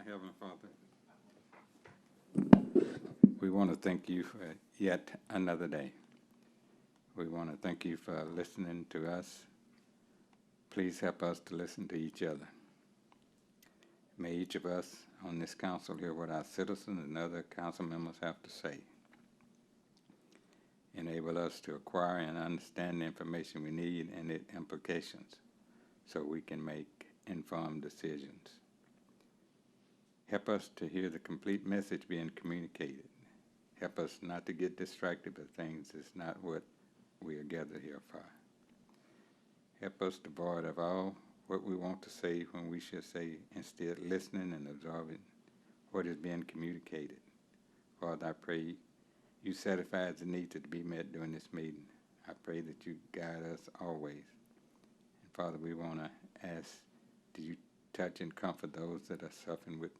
Heavenly Father, we want to thank you for yet another day. We want to thank you for listening to us. Please help us to listen to each other. May each of us on this council hear what our citizens and other council members have to say. Enable us to acquire and understand the information we need and its implications so we can make informed decisions. Help us to hear the complete message being communicated. Help us not to get distracted by things that's not what we are gathered here for. Help us to avoid of all what we want to say when we should say, instead listening and absorbing what is being communicated. Father, I pray you satisfy the needs to be met during this meeting. I pray that you guide us always. And Father, we want to ask, do you touch and comfort those that are suffering with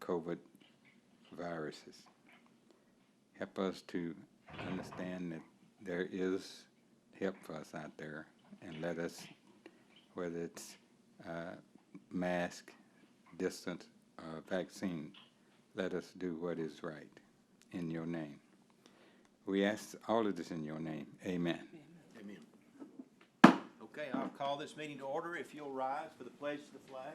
COVID viruses? Help us to understand that there is help for us out there, and let us, whether it's mask, distance, or vaccine, let us do what is right in your name. We ask all of this in your name. Amen. Amen. Okay, I'll call this meeting to order. If you'll rise for the pledge to the flag.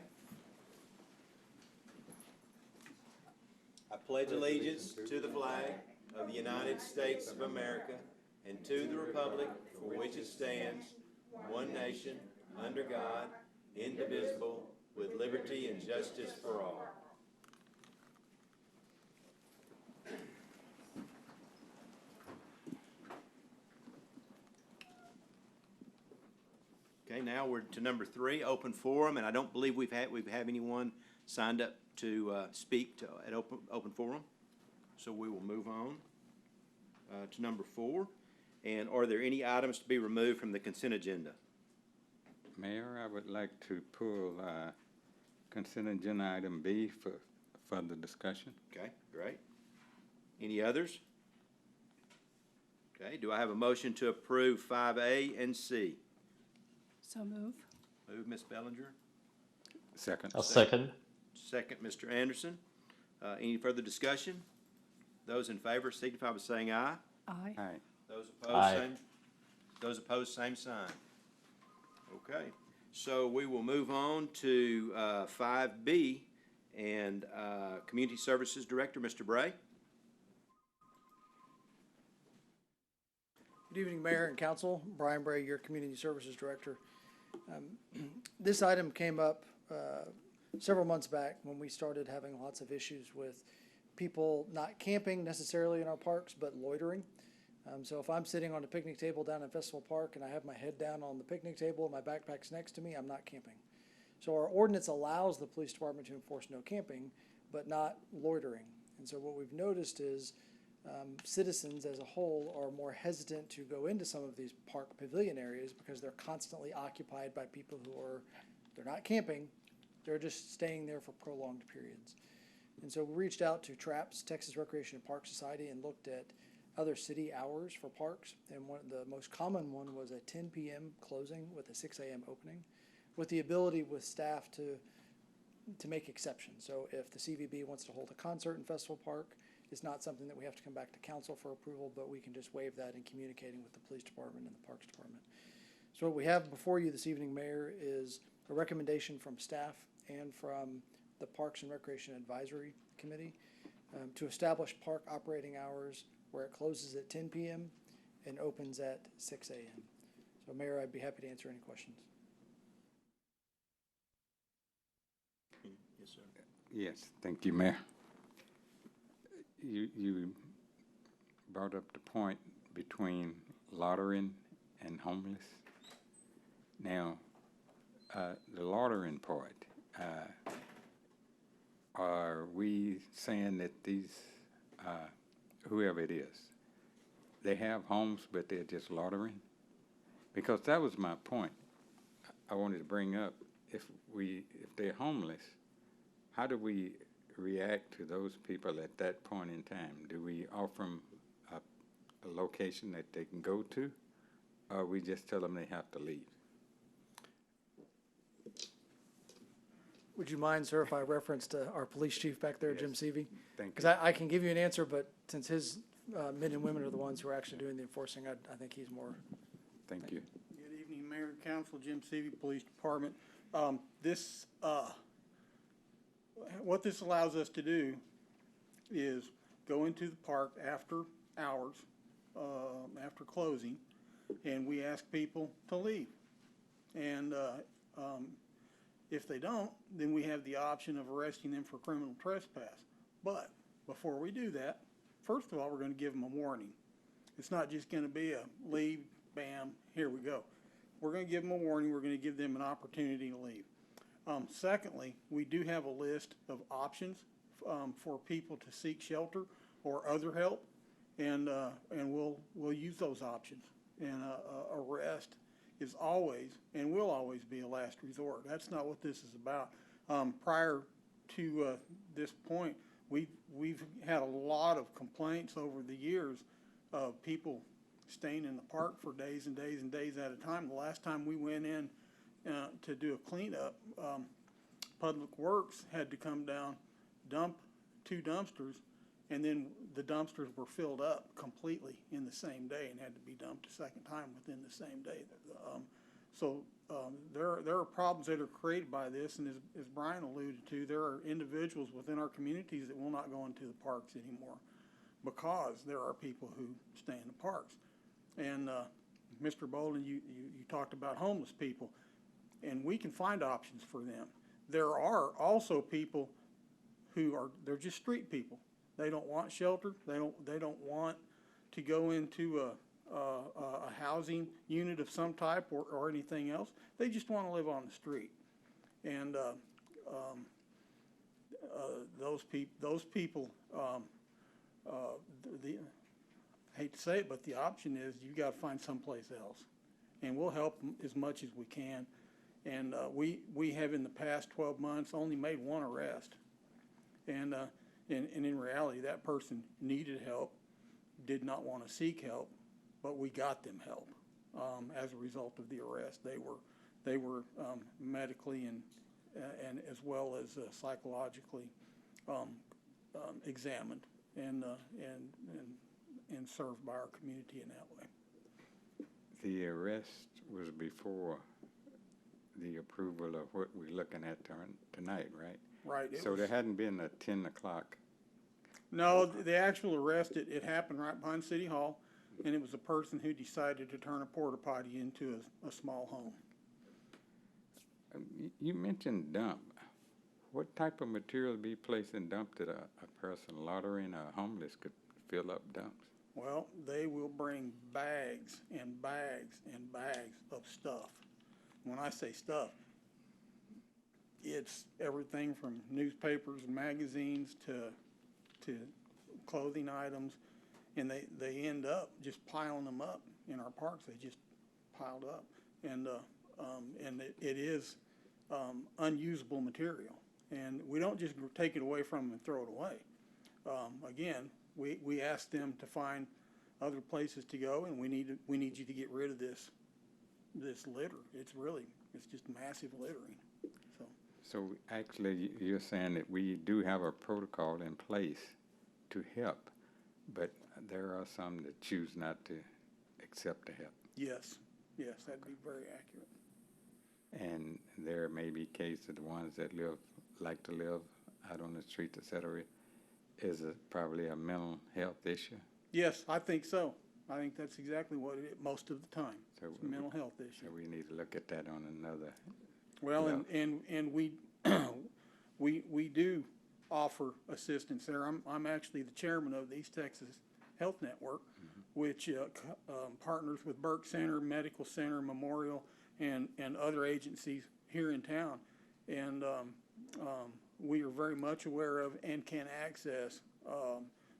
I pledge allegiance to the flag of the United States of America and to the republic for which it stands, one nation, under God, indivisible, with liberty and justice for all. Okay, now we're to number 3, open forum, and I don't believe we have anyone signed up to speak at open forum, so we will move on to number 4. And are there any items to be removed from the consent agenda? Mayor, I would like to pull consent agenda item B for further discussion. Okay, great. Any others? Okay, do I have a motion to approve 5A and C? So move. Move, Ms. Bellinger. Second. I'll second. Second, Mr. Anderson. Any further discussion? Those in favor signify by saying aye. Aye. Aye. Those opposed, Aye. same. Those opposed, same sign. Okay, so we will move on to 5B and Community Services Director, Mr. Bray. Good evening, Mayor and Council. Brian Bray, your Community Services Director. This item came up several months back when we started having lots of issues with people not camping necessarily in our parks, but loitering. So if I'm sitting on a picnic table down in Festival Park and I have my head down on the picnic table and my backpack's next to me, I'm not camping. So our ordinance allows the police department to enforce no camping, but not loitering. And so what we've noticed is citizens as a whole are more hesitant to go into some of these park pavilion areas because they're constantly occupied by people who are, they're not camping, they're just staying there for prolonged periods. And so we reached out to TRAPS, Texas Recreation and Park Society, and looked at other city hours for parks. And one of the most common one was a 10 p.m. closing with a 6 a.m. opening, with the ability with staff to make exceptions. So if the CVB wants to hold a concert in Festival Park, it's not something that we have to come back to council for approval, but we can just waive that in communicating with the police department and the parks department. So what we have before you this evening, Mayor, is a recommendation from staff and from the Parks and Recreation Advisory Committee to establish park operating hours where it closes at 10 p.m. and opens at 6 a.m. So, Mayor, I'd be happy to answer any questions. Yes, sir. Yes, thank you, Mayor. You brought up the point between loitering and homeless. Now, the loitering part, are we saying that these, whoever it is, they have homes but they're just loitering? Because that was my point I wanted to bring up. If they're homeless, how do we react to those people at that point in time? Do we offer them a location that they can go to, or we just tell them they have to leave? Would you mind, sir, if I referenced our police chief back there, Jim Yes. Seavey? Thank Because you. I can give you an answer, but since his men and women are the ones who are actually doing the enforcing, I think he's more. Thank you. Good evening, Mayor and Council, Jim Seavey, Police Department. What this allows us to do is go into the park after hours, after closing, and we ask people to leave. And if they don't, then we have the option of arresting them for criminal trespass. But before we do that, first of all, we're going to give them a warning. It's not just going to be a leave, bam, here we go. We're going to give them a warning. We're going to give them an opportunity to leave. Secondly, we do have a list of options for people to seek shelter or other help, and we'll use those options. And arrest is always and will always be a last resort. That's not what this is about. Prior to this point, we've had a lot of complaints over the years of people staying in the park for days and days and days at a time. The last time we went in to do a cleanup, Public Works had to come down, dump 2 dumpsters, and then the dumpsters were filled up completely in the same day and had to be dumped a second time within the same day. There are problems that are created by this, and as Brian alluded to, there are individuals within our communities that will not go into the parks anymore because there are people who stay in the parks. And Mr. Bolden, you talked about homeless people, and we can find options for them. There are also people they're just street people. They don't want shelter. They don't want to go into a housing unit of some type or anything else. They just want to live on the street. And those people, I hate to say it, but the option is you got to find someplace else, and we'll help them as much as we can. And we have in the past 12 months only made 1 arrest, and in reality, that person needed help, did not want to seek help, but we got them help as a result of the arrest. They were medically and as well as psychologically examined and served by our community in that way. The arrest was before the approval of what we're looking at tonight, right? Right. So there hadn't been a 10 o'clock. No, the actual arrest, it happened right behind City Hall, and it was a person who decided to turn a porta potty into a small home. You mentioned dump. What type of material be placed in dump that a person loitering or homeless could fill up dumps? Well, they will bring bags and bags and bags of stuff. When I say stuff, it's everything from newspapers and magazines to clothing items, and they end up just piling them up in our parks. They just piled up, and it is unusable material, and we don't just take it away from them and throw it away. Again, we ask them to find other places to go, and we need you to get rid of this litter. It's just massive littering. So actually, you're saying that we do have a protocol in place to help, but there are some that choose not to accept the help. Yes, that'd be very accurate. And there may be cases, the ones that like to live out on the streets, et cetera, is probably a mental health issue. Yes, I think so. I think that's exactly what it is most of the time. So It's a mental health issue. So we need to look at that on another. Well, Yeah. and we do offer assistance there. I'm actually the chairman of the East Texas Health Network, which partners with Burke Center, Medical Center, Memorial, and other agencies here in town. And we are very much aware of and can access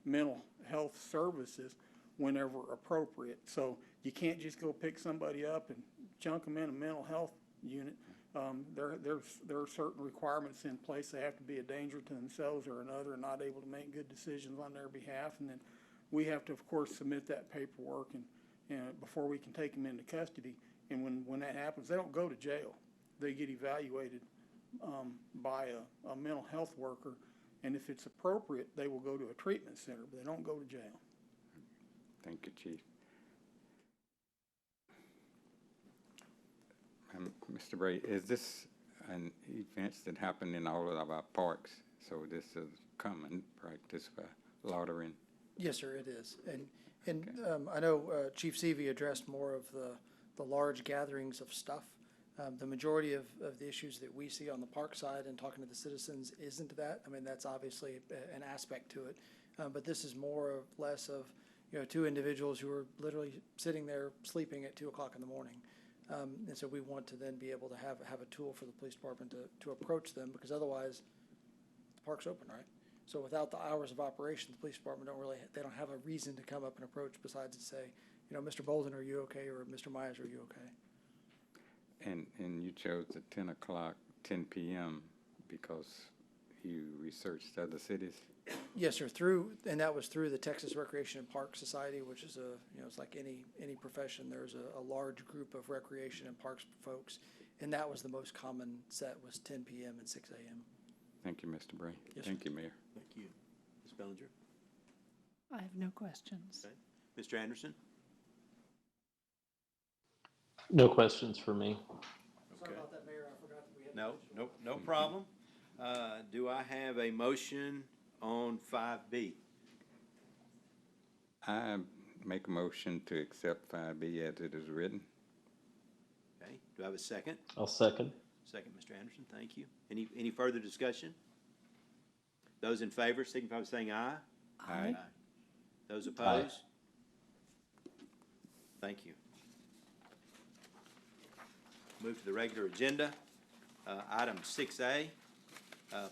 mental health services whenever appropriate. So you can't just go pick somebody up and chunk them in a mental health unit. There are certain requirements in place. They have to be a danger to themselves or another and not able to make good decisions on their behalf. And then we have to, of course, submit that paperwork and before we can take them into custody. And when that happens, they don't go to jail. They get evaluated by a mental health worker, and if it's appropriate, they will go to a treatment center, but they don't go to jail. Thank you, Chief. Mr. Bray, is this an events that happen in all of our parks? So this is common practice for loitering? Yes, sir, it is. I know Chief Seavey addressed more of the large gatherings of stuff. The majority of the issues that we see on the park side and talking to the citizens isn't that. I mean, that's obviously an aspect to it. But this is more or less of, two individuals who are literally sitting there sleeping at 2 o'clock in the morning. And so we want to then be able to have a tool for the police department to approach them, because otherwise the park's open, right? So without the hours of operation, the police department they don't have a reason to come up and approach besides to say, Mr. Bolden, are you okay? Or Mr. Myers, are you okay? And you chose the 10 p.m. because you researched other cities? Yes, sir. And that was through the Texas Recreation and Park Society, which is it's like any profession. There's a large group of recreation and parks folks, and that was the most common set, was 10 p.m. and 6 a.m. Thank you, Mr. Bray. Yes, Thank you, Mayor. Thank you. Ms. Bellinger? I have no questions. Okay. Mr. Anderson? No questions for me. Sorry about that, Mayor. I forgot that we had. No problem. Do I have a motion on 5B? I make a motion to accept 5B as it is written. Okay, do I have a second? I'll second. Second, Mr. Anderson, thank you. Any further discussion? Those in favor signify by saying aye. Aye. Those opposed? Thank you. Move to the regular agenda. Item 6A,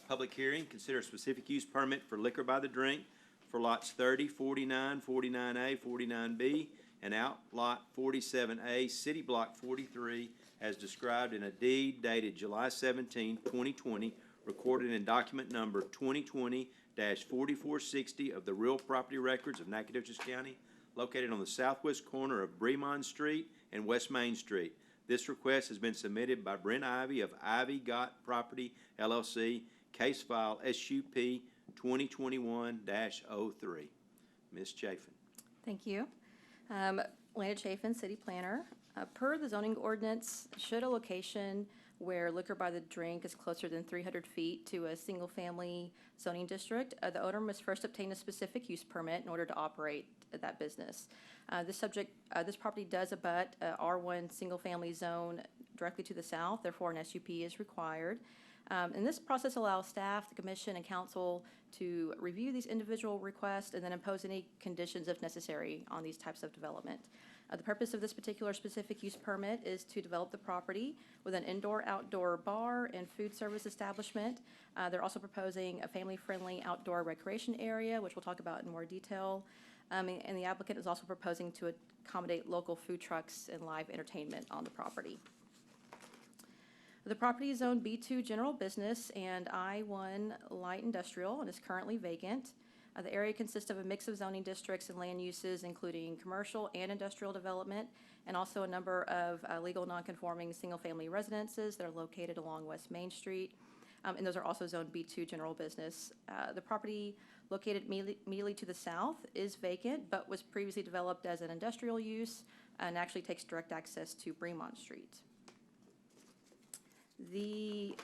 public hearing, consider a specific use permit for liquor by the drink for lots 30, 49, 49A, 49B, and outlot 47A, City Block 43, as described in a deed dated July 17, 2020, recorded in document number 2020-4460 of the real property records of Nacogdoches County, located on the southwest corner of Bremond Street and West Main Street. This request has been submitted by Brent Ivy of Ivy Got Property, LLC, case file SUP 2021-03. Ms. Chafin. Thank you. Lana Chafin, City Planner. Per the zoning ordinance, should a location where liquor by the drink is closer than 300 feet to a single-family zoning district, the owner must first obtain a specific use permit in order to operate that business. This property does abut R1 single-family zone directly to the south, therefore an SUP is required. And this process allows staff, the commission, and council to review these individual requests and then impose any conditions if necessary on these types of development. The purpose of this particular specific use permit is to develop the property with an indoor-outdoor bar and food service establishment. They're also proposing a family-friendly outdoor recreation area, which we'll talk about in more detail. And the applicant is also proposing to accommodate local food trucks and live entertainment on the property. The property is zoned B2 General Business and I1 Light Industrial and is currently vacant. The area consists of a mix of zoning districts and land uses, including commercial and industrial development, and also a number of legal nonconforming single-family residences that are located along West Main Street, and those are also zoned B2 General Business. The property located immediately to the south is vacant, but was previously developed as an industrial use and actually takes direct access to Bremont Street. The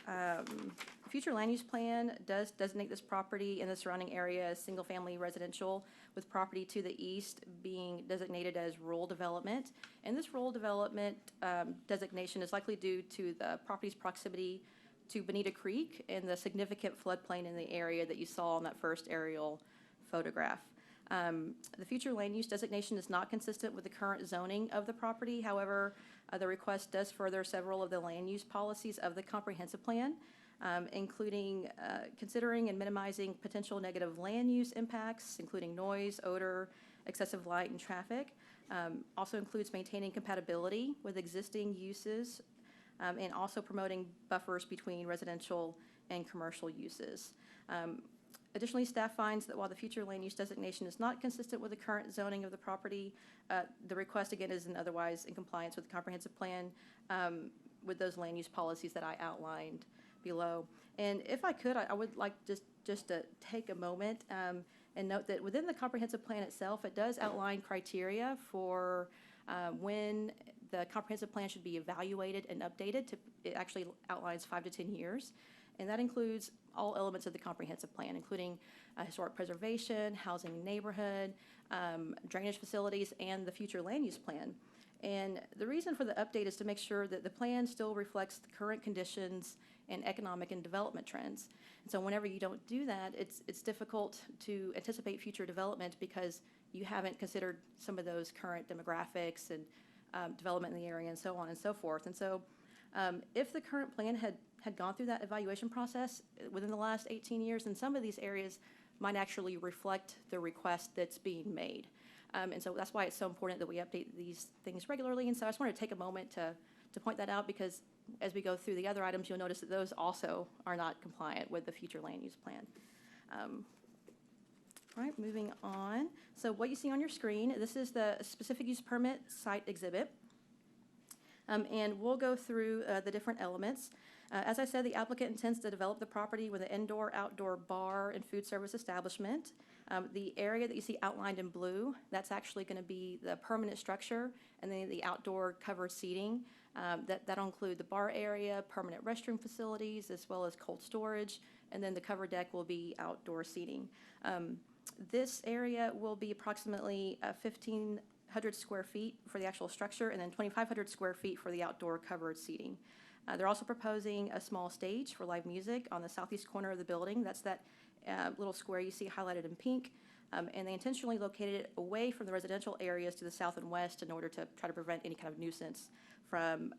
future land use plan does designate this property and the surrounding area as single-family residential, with property to the east being designated as rural development. And this rural development designation is likely due to the property's proximity to Bonita Creek and the significant floodplain in the area that you saw on that first aerial photograph. The future land use designation is not consistent with the current zoning of the property. However, the request does further several of the land use policies of the comprehensive plan, including considering and minimizing potential negative land use impacts, including noise, odor, excessive light, and traffic. Also includes maintaining compatibility with existing uses, and also promoting buffers between residential and commercial uses. Additionally, staff finds that while the future land use designation is not consistent with the current zoning of the property, the request again is otherwise in compliance with the comprehensive plan with those land use policies that I outlined below. And if I could, I would like just to take a moment and note that within the comprehensive plan itself, it does outline criteria for when the comprehensive plan should be evaluated and updated. It actually outlines 5 to 10 years. And that includes all elements of the comprehensive plan, including historic preservation, housing and neighborhood, drainage facilities, and the future land use plan. And the reason for the update is to make sure that the plan still reflects the current conditions and economic and development trends. And so whenever you don't do that, it's difficult to anticipate future development because you haven't considered some of those current demographics and development in the area and so on and so forth. And so if the current plan had gone through that evaluation process within the last 18 years, then some of these areas might actually reflect the request that's being made. And so that's why it's so important that we update these things regularly. And so I just wanted to take a moment to point that out, because as we go through the other items, you'll notice that those also are not compliant with the future land use plan. All right, moving on. So what you see on your screen, this is the specific use permit site exhibit. And we'll go through the different elements. As I said, the applicant intends to develop the property with an indoor-outdoor bar and food service establishment. The area that you see outlined in blue, that's actually going to be the permanent structure, and then the outdoor covered seating. That'll include the bar area, permanent restroom facilities, as well as cold storage, and then the cover deck will be outdoor seating. This area will be approximately 1,500 square feet for the actual structure, and then 2,500 square feet for the outdoor covered seating. They're also proposing a small stage for live music on the southeast corner of the building. That's that little square you see highlighted in pink. And they intentionally located it away from the residential areas to the south and west in order to try to prevent any kind of nuisance from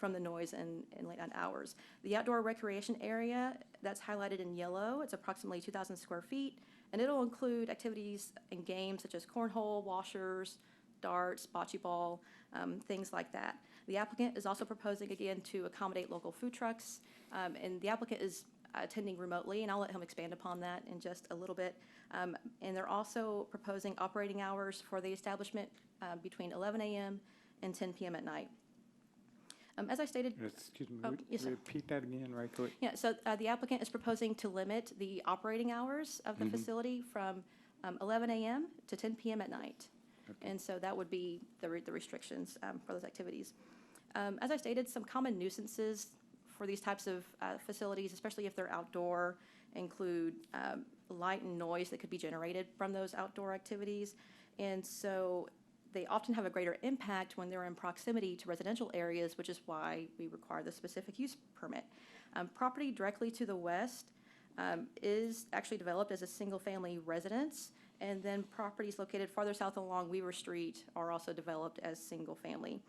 the noise in late night hours. The outdoor recreation area, that's highlighted in yellow. It's approximately 2,000 square feet, and it'll include activities and games such as cornhole, washers, darts, bocce ball, things like that. The applicant is also proposing, again, to accommodate local food trucks, and the applicant is attending remotely, and I'll let him expand upon that in just a little bit. And they're also proposing operating hours for the establishment between 11 a.m. and 10 p.m. at night. As I stated, Excuse me, yes, sir. repeat that again right quick. Yeah, so the applicant is proposing to limit the operating hours of the facility from 11 a.m. to 10 p.m. at night. Okay. And so that would be the restrictions for those activities. As I stated, some common nuisances for these types of facilities, especially if they're outdoor, include light and noise that could be generated from those outdoor activities. And so they often have a greater impact when they're in proximity to residential areas, which is why we require the specific use permit. Property directly to the west is actually developed as a single-family residence, and then properties located farther south along Weaver Street are also developed as single-family.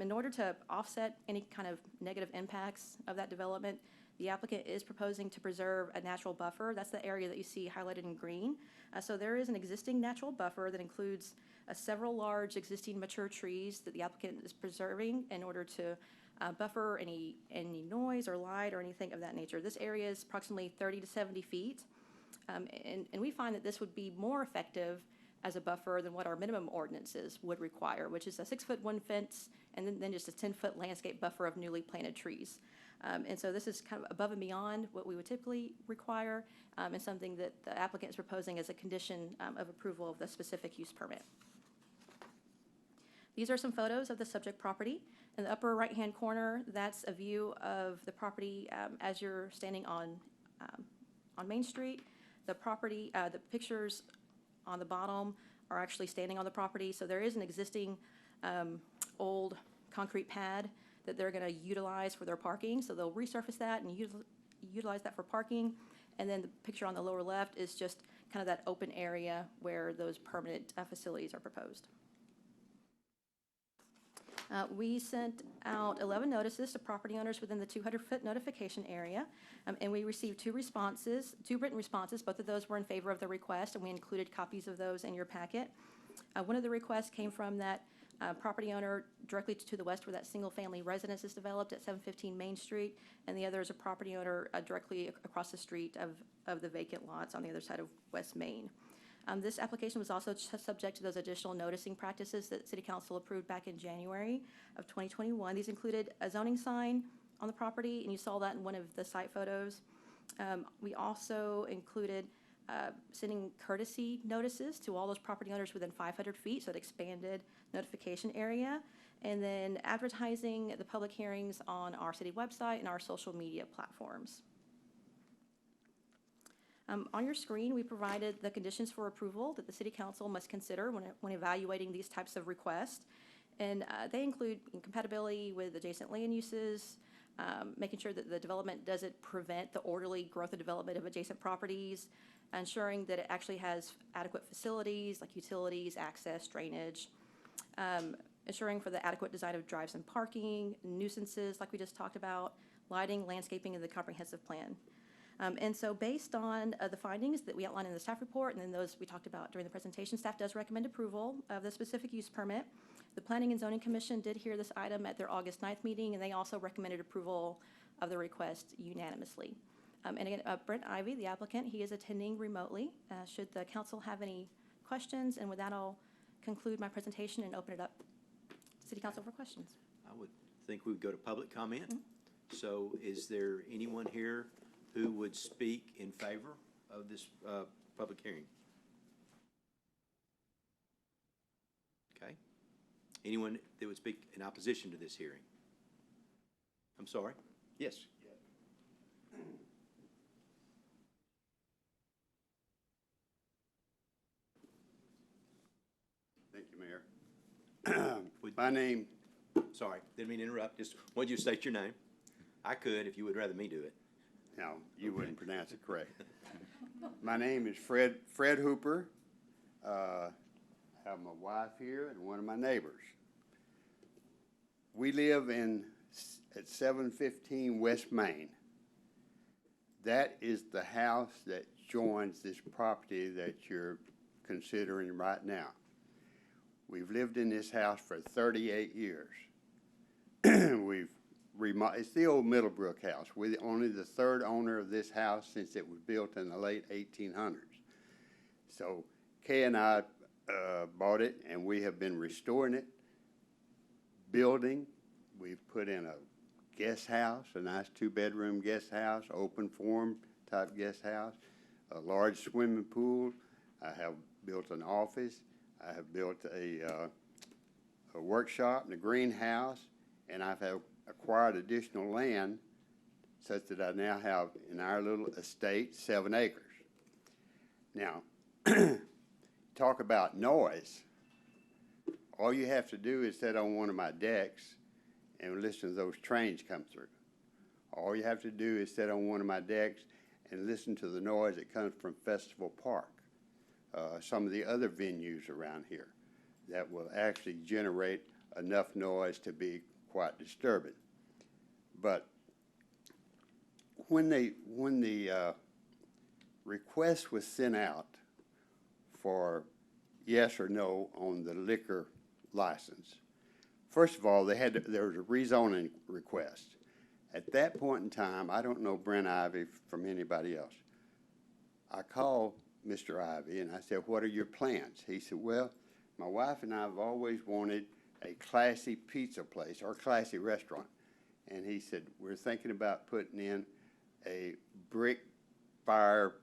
In order to offset any kind of negative impacts of that development, the applicant is proposing to preserve a natural buffer. That's the area that you see highlighted in green. So there is an existing natural buffer that includes several large existing mature trees that the applicant is preserving in order to buffer any noise or light or anything of that nature. This area is approximately 30 to 70 feet. And we find that this would be more effective as a buffer than what our minimum ordinances would require, which is a 6-foot-1 fence and then just a 10-foot landscape buffer of newly planted trees. And so this is kind of above and beyond what we would typically require, and something that the applicant is proposing as a condition of approval of the specific use permit. These are some photos of the subject property. In the upper right-hand corner, that's a view of the property as you're standing on Main Street. The property, the pictures on the bottom are actually standing on the property. So there is an existing old concrete pad that they're going to utilize for their parking. So they'll resurface that and utilize that for parking. And then the picture on the lower left is just kind of that open area where those permanent facilities are proposed. We sent out 11 notices to property owners within the 200-foot notification area, and we received two written responses. Both of those were in favor of the request, and we included copies of those in your packet. One of the requests came from that property owner directly to the west where that single-family residence is developed at 715 Main Street, and the other is a property owner directly across the street of the vacant lots on the other side of West Main. This application was also subject to those additional noticing practices that City Council approved back in January of 2021. These included a zoning sign on the property, and you saw that in one of the site photos. We also included sending courtesy notices to all those property owners within 500 feet, so it expanded notification area, and then advertising the public hearings on our city website and our social media platforms. On your screen, we provided the conditions for approval that the City Council must consider when evaluating these types of requests. And they include compatibility with adjacent land uses, making sure that the development doesn't prevent the orderly growth and development of adjacent properties, ensuring that it actually has adequate facilities like utilities, access, drainage, ensuring for the adequate design of drives and parking, nuisances like we just talked about, lighting, landscaping, and the comprehensive plan. And so based on the findings that we outlined in the staff report and then those we talked about during the presentation, staff does recommend approval of the specific use permit. The Planning and Zoning Commission did hear this item at their August 9th meeting, and they also recommended approval of the request unanimously. And again, Brent Ivy, the applicant, he is attending remotely. Should the council have any questions? And with that, I'll conclude my presentation and open it up to City Council for questions. I would think we would go to public comment. So is there anyone here who would speak in favor of this public hearing? Okay. Anyone that would speak in opposition to this hearing? I'm sorry? Yes. Thank you, Mayor. My name, Sorry, didn't mean to interrupt. Just wanted you to state your name. I could if you would rather me do it. no, you wouldn't pronounce it correct. My name is Fred Hooper. I have my wife here and one of my neighbors. We live at 715 West Main. That is the house that joins this property that you're considering right now. We've lived in this house for 38 years. It's the old Middlebrook house. We're only the third owner of this house since it was built in the late 1800s. So Kay and I bought it, and we have been restoring it, building. We've put in a guest house, a nice 2-bedroom guest house, open forum type guest house, a large swimming pool. I have built an office. I have built a workshop and a greenhouse, and I've acquired additional land such that I now have in our little estate 7 acres. Now, talk about noise. All you have to do is sit on one of my decks and listen to those trains come through. All you have to do is sit on one of my decks and listen to the noise that comes from Festival Park, some of the other venues around here that will actually generate enough noise to be quite disturbing. But when the request was sent out for yes or no on the liquor license, first of all, there was a rezoning request. At that point in time, I don't know Brent Ivy from anybody else. I called Mr. Ivy and I said, what are your plans? He said, well, my wife and I have always wanted a classy pizza place or classy restaurant. And he said, we're thinking about putting in a brick fire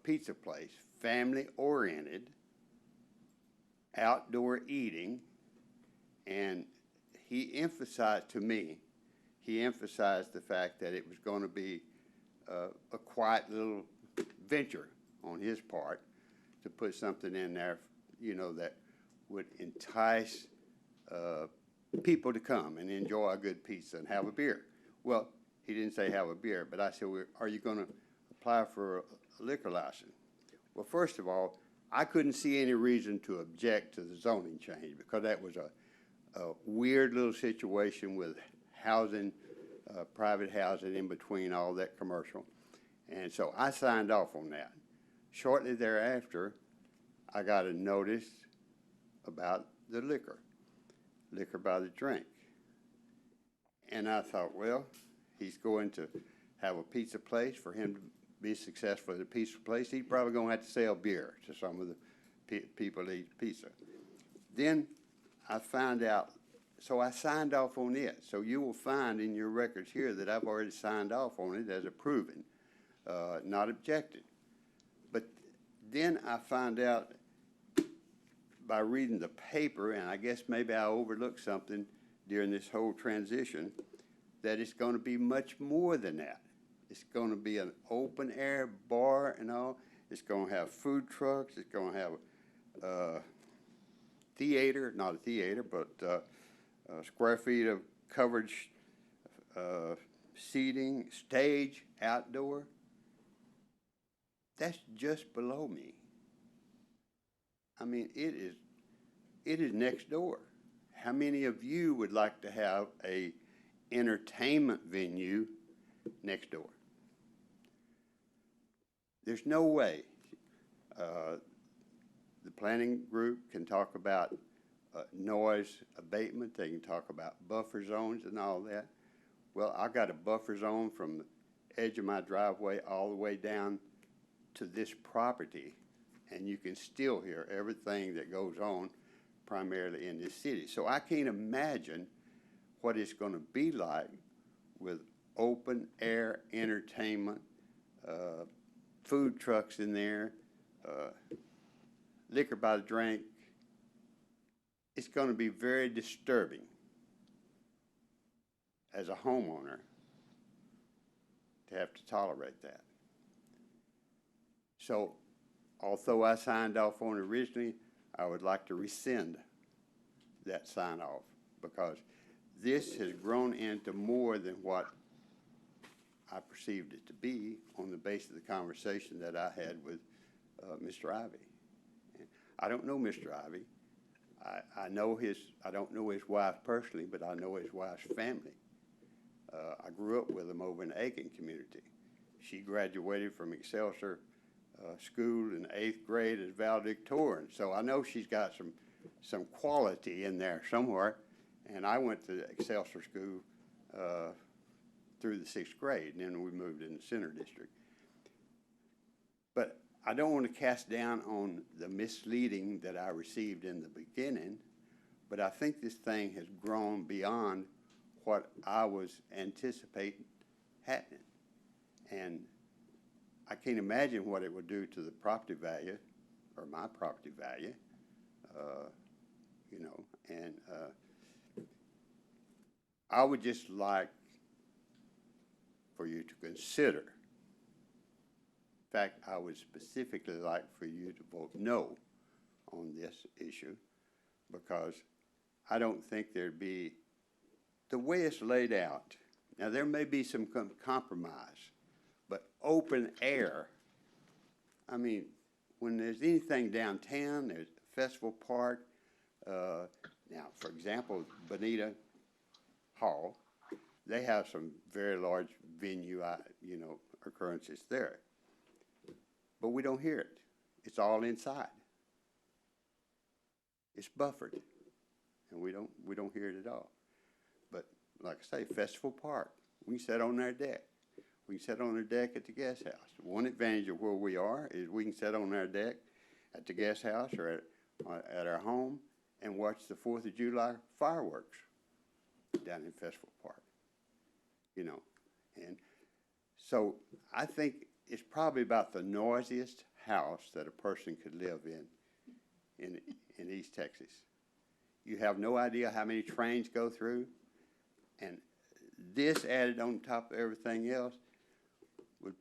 pizza place, family oriented, outdoor eating. And he emphasized to me, the fact that it was going to be a quiet little venture on his part to put something in there, you know, that would entice people to come and enjoy a good pizza and have a beer. Well, he didn't say have a beer, but I said, well, are you going to apply for a liquor license? Well, first of all, I couldn't see any reason to object to the zoning change because that was a weird little situation with housing, private housing in between all that commercial. And so I signed off on that. Shortly thereafter, I got a notice about the liquor by the drink. And I thought, well, he's going to have a pizza place. For him to be successful at a pizza place, he's probably going to have to sell beer to some of the people that eat pizza. Then I found out So I signed off on it. So you will find in your records here that I've already signed off on it as approving, not objected. But then I find out by reading the paper, and I guess maybe I overlooked something during this whole transition, that it's going to be much more than that. It's going to be an open air bar and all. It's going to have food trucks. It's going to have a theater, not a theater, but square feet of coverage, seating, stage, outdoor. That's just below me. I mean, it is next door. How many of you would like to have a entertainment venue next door? There's no way. The planning group can talk about noise abatement. They can talk about buffer zones and all that. Well, I got a buffer zone from the edge of my driveway all the way down to this property, and you can still hear everything that goes on primarily in this city. So I can't imagine what it's going to be like with open air entertainment, food trucks in there, liquor by the drink. It's going to be very disturbing as a homeowner to have to tolerate that. So, although I signed off on it originally, I would like to rescind that sign off, because this has grown into more than what I perceived it to be on the basis of the conversation that I had with Mr. Ivy. And I don't know Mr. Ivy. I don't know his wife personally, but I know his wife's family. I grew up with him over in the Aiken community. She graduated from Excelsior School in the 8th grade as valedictorian. So I know she's got some quality in there somewhere. And I went to Excelsior School through the 6th grade, and then we moved in the Center District. But I don't want to cast down on the misleading that I received in the beginning, but I think this thing has grown beyond what I was anticipating happening. And I can't imagine what it would do to the property value, or my property value, you know, and I would just like for you to consider. In fact, I would specifically like for you to vote no on this issue, because I don't think there'd be, the way it's laid out, now there may be some compromise, but open air, I mean, when there's anything downtown, there's Festival Park, now, for example, Bonita Hall, they have some very large venue, you know, occurrences there. But we don't hear it. It's all inside. It's buffered, and we don't hear it at all. But like I say, Festival Park, we can sit on our deck. We can sit on our deck at the guest house. One advantage of where we are is we can sit on our deck at the guest house or at our home and watch the 4th of July fireworks down in Festival Park, you know. And so I think it's probably about the noisiest house that a person could live in East Texas. You have no idea how many trains go through, and this added on top of everything else would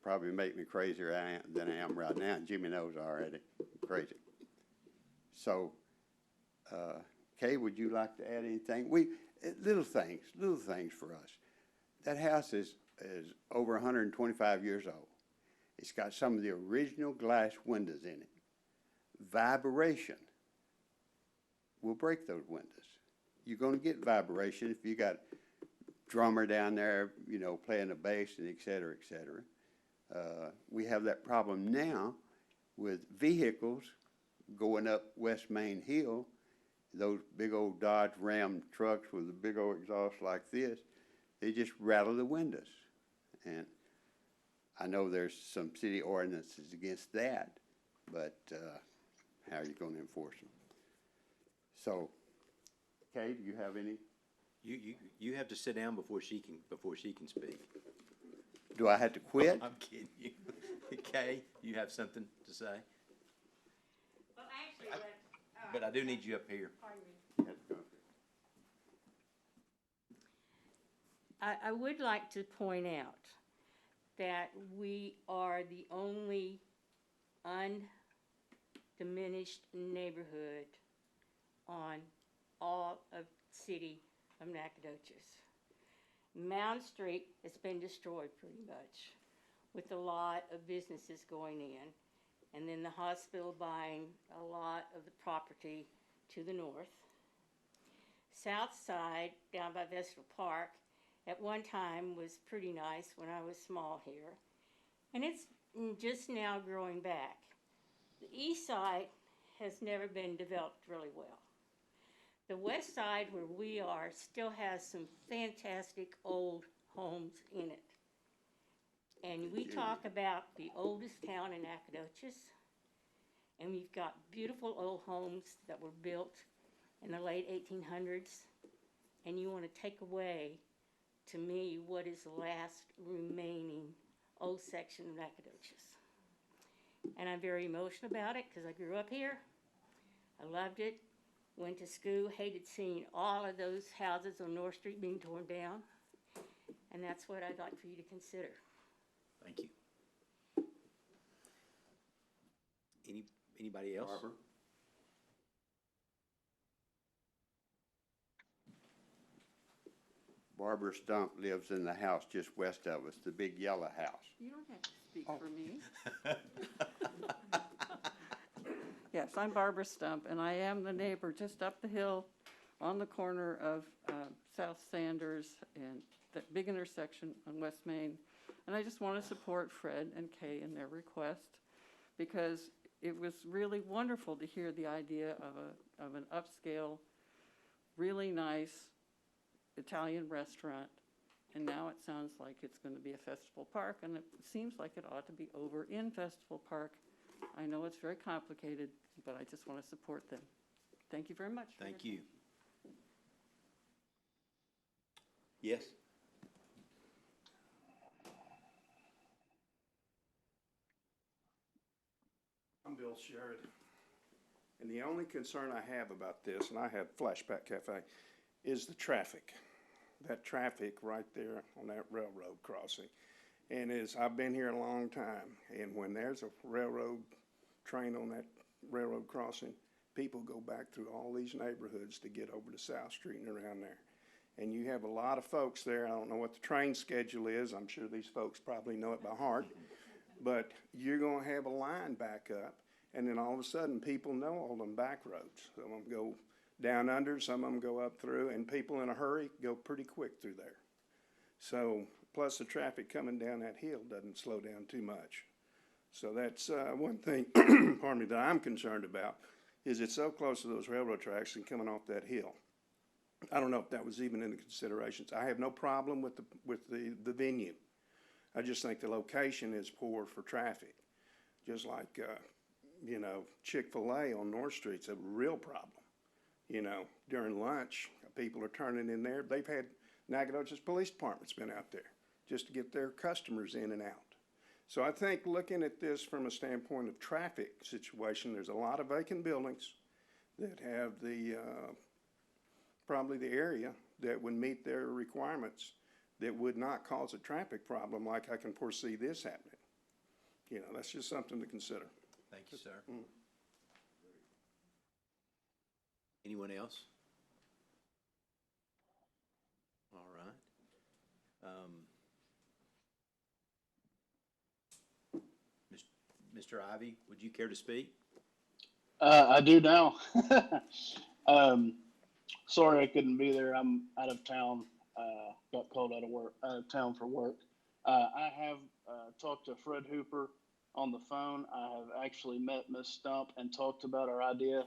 probably make me crazier than I am right now, and Jimmy knows already, crazy. So, Kay, would you like to add anything? Little things for us. That house is over 125 years old. It's got some of the original glass windows in it. Vibration will break those windows. You're going to get vibration if you got drummer down there, you know, playing the bass and et cetera, et cetera. We have that problem now with vehicles going up West Main Hill. Those big old Dodge Ram trucks with a big old exhaust like this, they just rattle the windows. And I know there's some city ordinances against that, but how are you going to enforce them? So Kay, do you have any? You have to sit down before she can speak. Do I have to quit? I'm kidding you. Kay, you have something to say? Well, actually, But I do need you up here. I would like to point out that we are the only undiminished neighborhood on all of the city of Nacogdoches. Mound Street has been destroyed pretty much, with a lot of businesses going in, and then the hospital buying a lot of the property to the north. South side, down by Vestal Park, at one time was pretty nice when I was small here, and it's just now growing back. The east side has never been developed really well. The west side, where we are, still has some fantastic old homes in it. And we talk about the oldest town in Nacogdoches, and we've got beautiful old homes that were built in the late 1800s, and you want to take away, to me, what is the last remaining old section of Nacogdoches. And I'm very emotional about it because I grew up here. I loved it. Went to school, hated seeing all of those houses on North Street being torn down. And that's what I'd like for you to consider. Thank you. Anybody else? Barbara? Barbara Stump lives in the house just west of us, the big yellow house. You don't have to speak for me. Yes, I'm Barbara Stump, and I am the neighbor just up the hill on the corner of South Sanders and that big intersection on West Main. And I just want to support Fred and Kay in their request, because it was really wonderful to hear the idea of an upscale, really nice Italian restaurant. And now it sounds like it's going to be a Festival Park, and it seems like it ought to be over in Festival Park. I know it's very complicated, but I just want to support them. Thank you very much. Thank you. Yes? I'm Bill Sheridan, and the only concern I have about this, and I have Flashback Cafe, is the traffic. That traffic right there on that railroad crossing. And I've been here a long time, and when there's a railroad train on that railroad crossing, people go back through all these neighborhoods to get over to South Street and around there. And you have a lot of folks there. I don't know what the train schedule is. I'm sure these folks probably know it by heart. But you're going to have a line back up, and then all of a sudden people know all them back roads. Some of them go down under, some of them go up through, and people in a hurry go pretty quick through there. So, plus the traffic coming down that hill doesn't slow down too much. So that's one thing, pardon me, that I'm concerned about, is it's so close to those railroad tracks and coming off that hill. I don't know if that was even in the considerations. I have no problem with the venue. I just think the location is poor for traffic. Just like, you know, Chick-fil-A on North Street's a real problem. You know, during lunch, people are turning in there. They've had Nacogdoches Police Department's been out there just to get their customers in and out. So I think looking at this from a standpoint of traffic situation, there's a lot of vacant buildings that have the, probably the area that would meet their requirements that would not cause a traffic problem like I can foresee this happening. You know, that's just something to consider. Thank you, sir. Anyone else? All right. Mr. Ivy, would you care to speak? I do now. Sorry I couldn't be there. I'm out of town. Got called out of town for work. I have talked to Fred Hooper on the phone. I have actually met Ms. Stump and talked about our idea.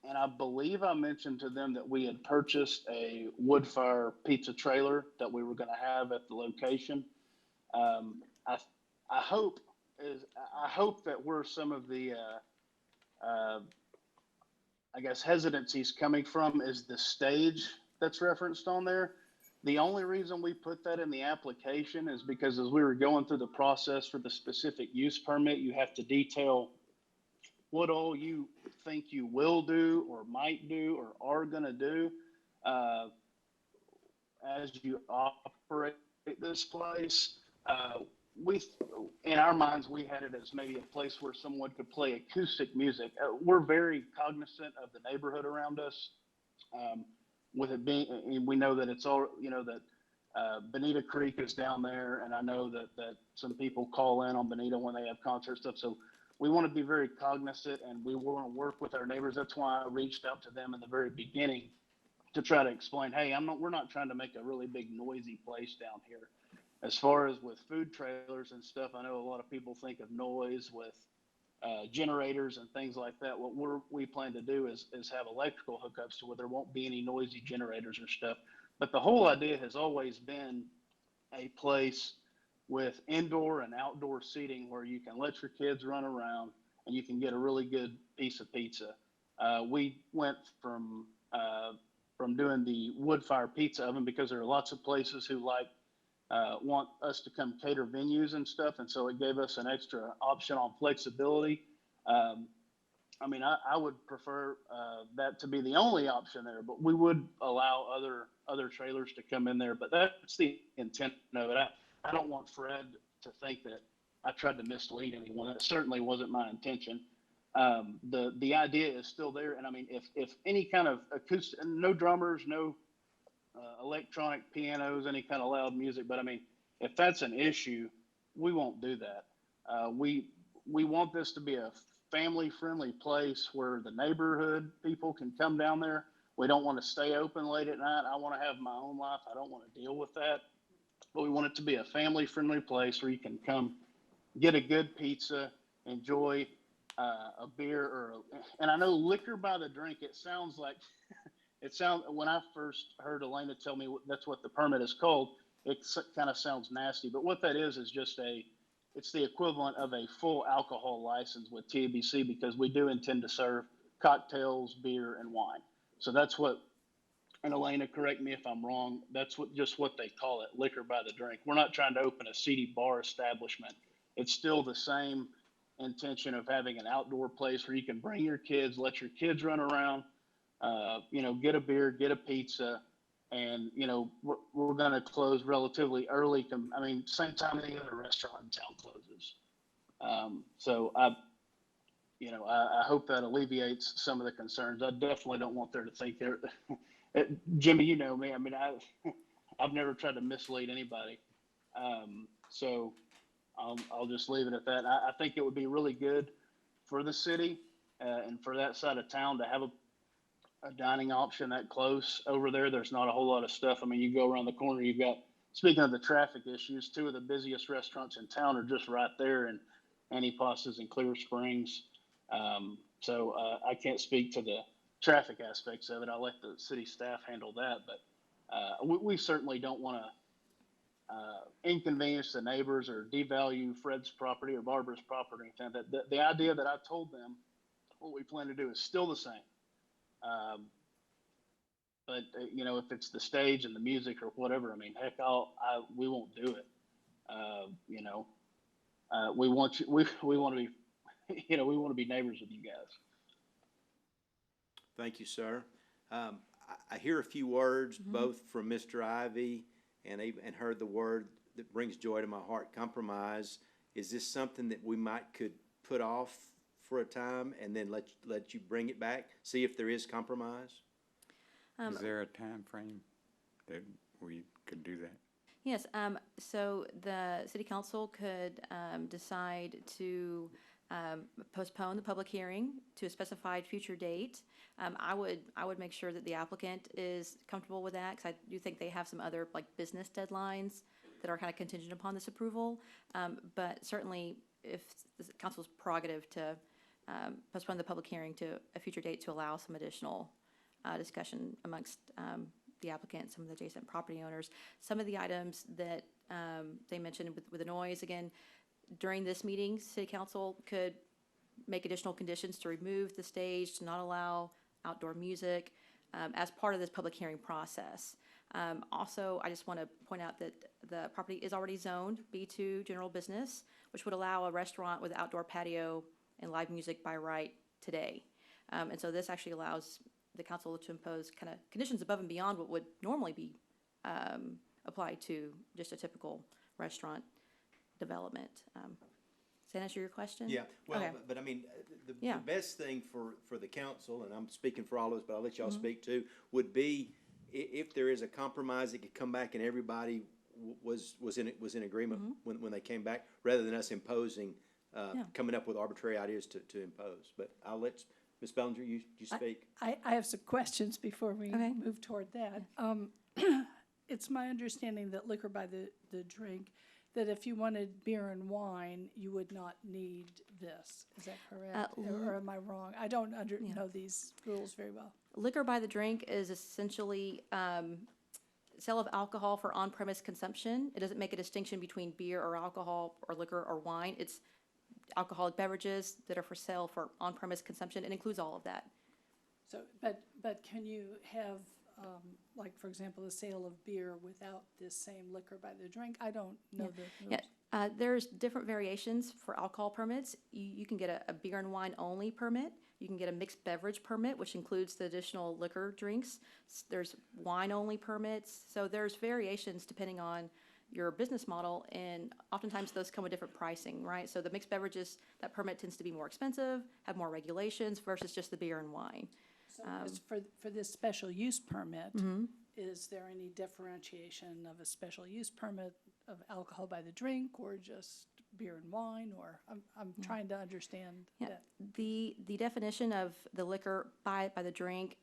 And I believe I mentioned to them that we had purchased a wood fire pizza trailer that we were going to have at the location. I hope that we're some of the I guess, hesitancy's coming from is the stage that's referenced on there. The only reason we put that in the application is because as we were going through the process for the specific use permit, you have to detail what all you think you will do or might do or are going to do as you operate this place. We, in our minds, we had it as maybe a place where someone could play acoustic music. We're very cognizant of the neighborhood around us. With it being, we know that it's all, that Bonita Creek is down there, and I know that some people call in on Bonita when they have concert stuff. So we want to be very cognizant, and we want to work with our neighbors. That's why I reached out to them in the very beginning to try to explain, hey, we're not trying to make a really big noisy place down here. As far as with food trailers and stuff, I know a lot of people think of noise with generators and things like that. What we plan to do is have electrical hookups to where there won't be any noisy generators or stuff. But the whole idea has always been a place with indoor and outdoor seating where you can let your kids run around and you can get a really good piece of pizza. We went from doing the wood fire pizza oven because there are lots of places who want us to come cater venues and stuff, and so it gave us an extra option on flexibility. I would prefer that to be the only option there, but we would allow other trailers to come in there. But that's the intent of it. I don't want Fred to think that I tried to mislead anyone. That certainly wasn't my intention. The idea is still there, and if any kind of acoustic, no drummers, no electronic pianos, any kind of loud music. But if that's an issue, we won't do that. We want this to be a family-friendly place where the neighborhood people can come down there. We don't want to stay open late at night. I want to have my own life. I don't want to deal with that. But we want it to be a family-friendly place where you can come get a good pizza, enjoy a beer, and I know liquor by the drink, it sounds like when I first heard Elena tell me that's what the permit is called, it kind of sounds nasty. But what that is just it's the equivalent of a full alcohol license with TABC, because we do intend to serve cocktails, beer, and wine. So that's what, and Elena, correct me if I'm wrong, that's just what they call it, liquor by the drink. We're not trying to open a seedy bar establishment. It's still the same intention of having an outdoor place where you can bring your kids, let your kids run around, get a beer, get a pizza, and, we're going to close relatively early. Same time any other restaurant in town closes. So I hope that alleviates some of the concerns. I definitely don't want there to think Jimmy, you know me. I've never tried to mislead anybody. So I'll just leave it at that. I think it would be really good for the city and for that side of town to have a dining option that close over there. There's not a whole lot of stuff. You go around the corner, you've got, speaking of the traffic issues, two of the busiest restaurants in town are just right there, in Antipasta's and Clear Springs. So I can't speak to the traffic aspects of it. I'll let the city staff handle that. But we certainly don't want to inconvenience the neighbors or devalue Fred's property or Barbara's property. The idea that I told them what we plan to do is still the same. But if it's the stage and the music or whatever, heck, we won't do it. We want you, we want to be, we want to be neighbors with you guys. Thank you, sir. I hear a few words, both from Mr. Ivy and heard the word that brings joy to my heart, compromise. Is this something that we could put off for a time and then let you bring it back, see if there is compromise? Is there a time frame that we could do that? Yes, so the city council could decide to postpone the public hearing to a specified future date. I would make sure that the applicant is comfortable with that, because I do think they have some other business deadlines that are kind of contingent upon this approval. But certainly, if the council's prerogative to postpone the public hearing to a future date to allow some additional discussion amongst the applicant, some of the adjacent property owners. Some of the items that they mentioned with the noise, again, during this meeting, city council could make additional conditions to remove the stage, to not allow outdoor music, as part of this public hearing process. Also, I just want to point out that the property is already zoned B2 general business, which would allow a restaurant with outdoor patio and live music by right today. And so this actually allows the council to impose kind of conditions above and beyond what would normally be applied to just a typical restaurant development. Does that answer your question? Yeah, well, Okay. but I mean, the Yeah. best thing for the council, and I'm speaking for all of us, but I'll let y'all speak too, would be if there is a compromise that could come back and everybody was in agreement when they came back, rather than us imposing, coming up with arbitrary ideas to impose. But I'll let Ms. Bellinger, you speak. I have some questions before we Okay. move toward that. It's my understanding that liquor by the drink, that if you wanted beer and wine, you would not need this. Is that correct? Or am I wrong? I don't know these rules very well. Liquor by the drink is essentially sale of alcohol for on-premise consumption. It doesn't make a distinction between beer or alcohol or liquor or wine. It's alcoholic beverages that are for sale for on-premise consumption. It includes all of that. So, but can you have, like, for example, the sale of beer without this same liquor by the drink? I don't know the rules. Yeah, there's different variations for alcohol permits. You can get a beer and wine only permit. You can get a mixed beverage permit, which includes the additional liquor drinks. There's wine only permits. So there's variations depending on your business model, and oftentimes those come with different pricing, right? So the mixed beverages, that permit tends to be more expensive, have more regulations versus just the beer and wine. So for this special use permit, is there any differentiation of a special use permit of alcohol by the drink or just beer and wine? Or I'm trying to understand that. The definition of the liquor by the drink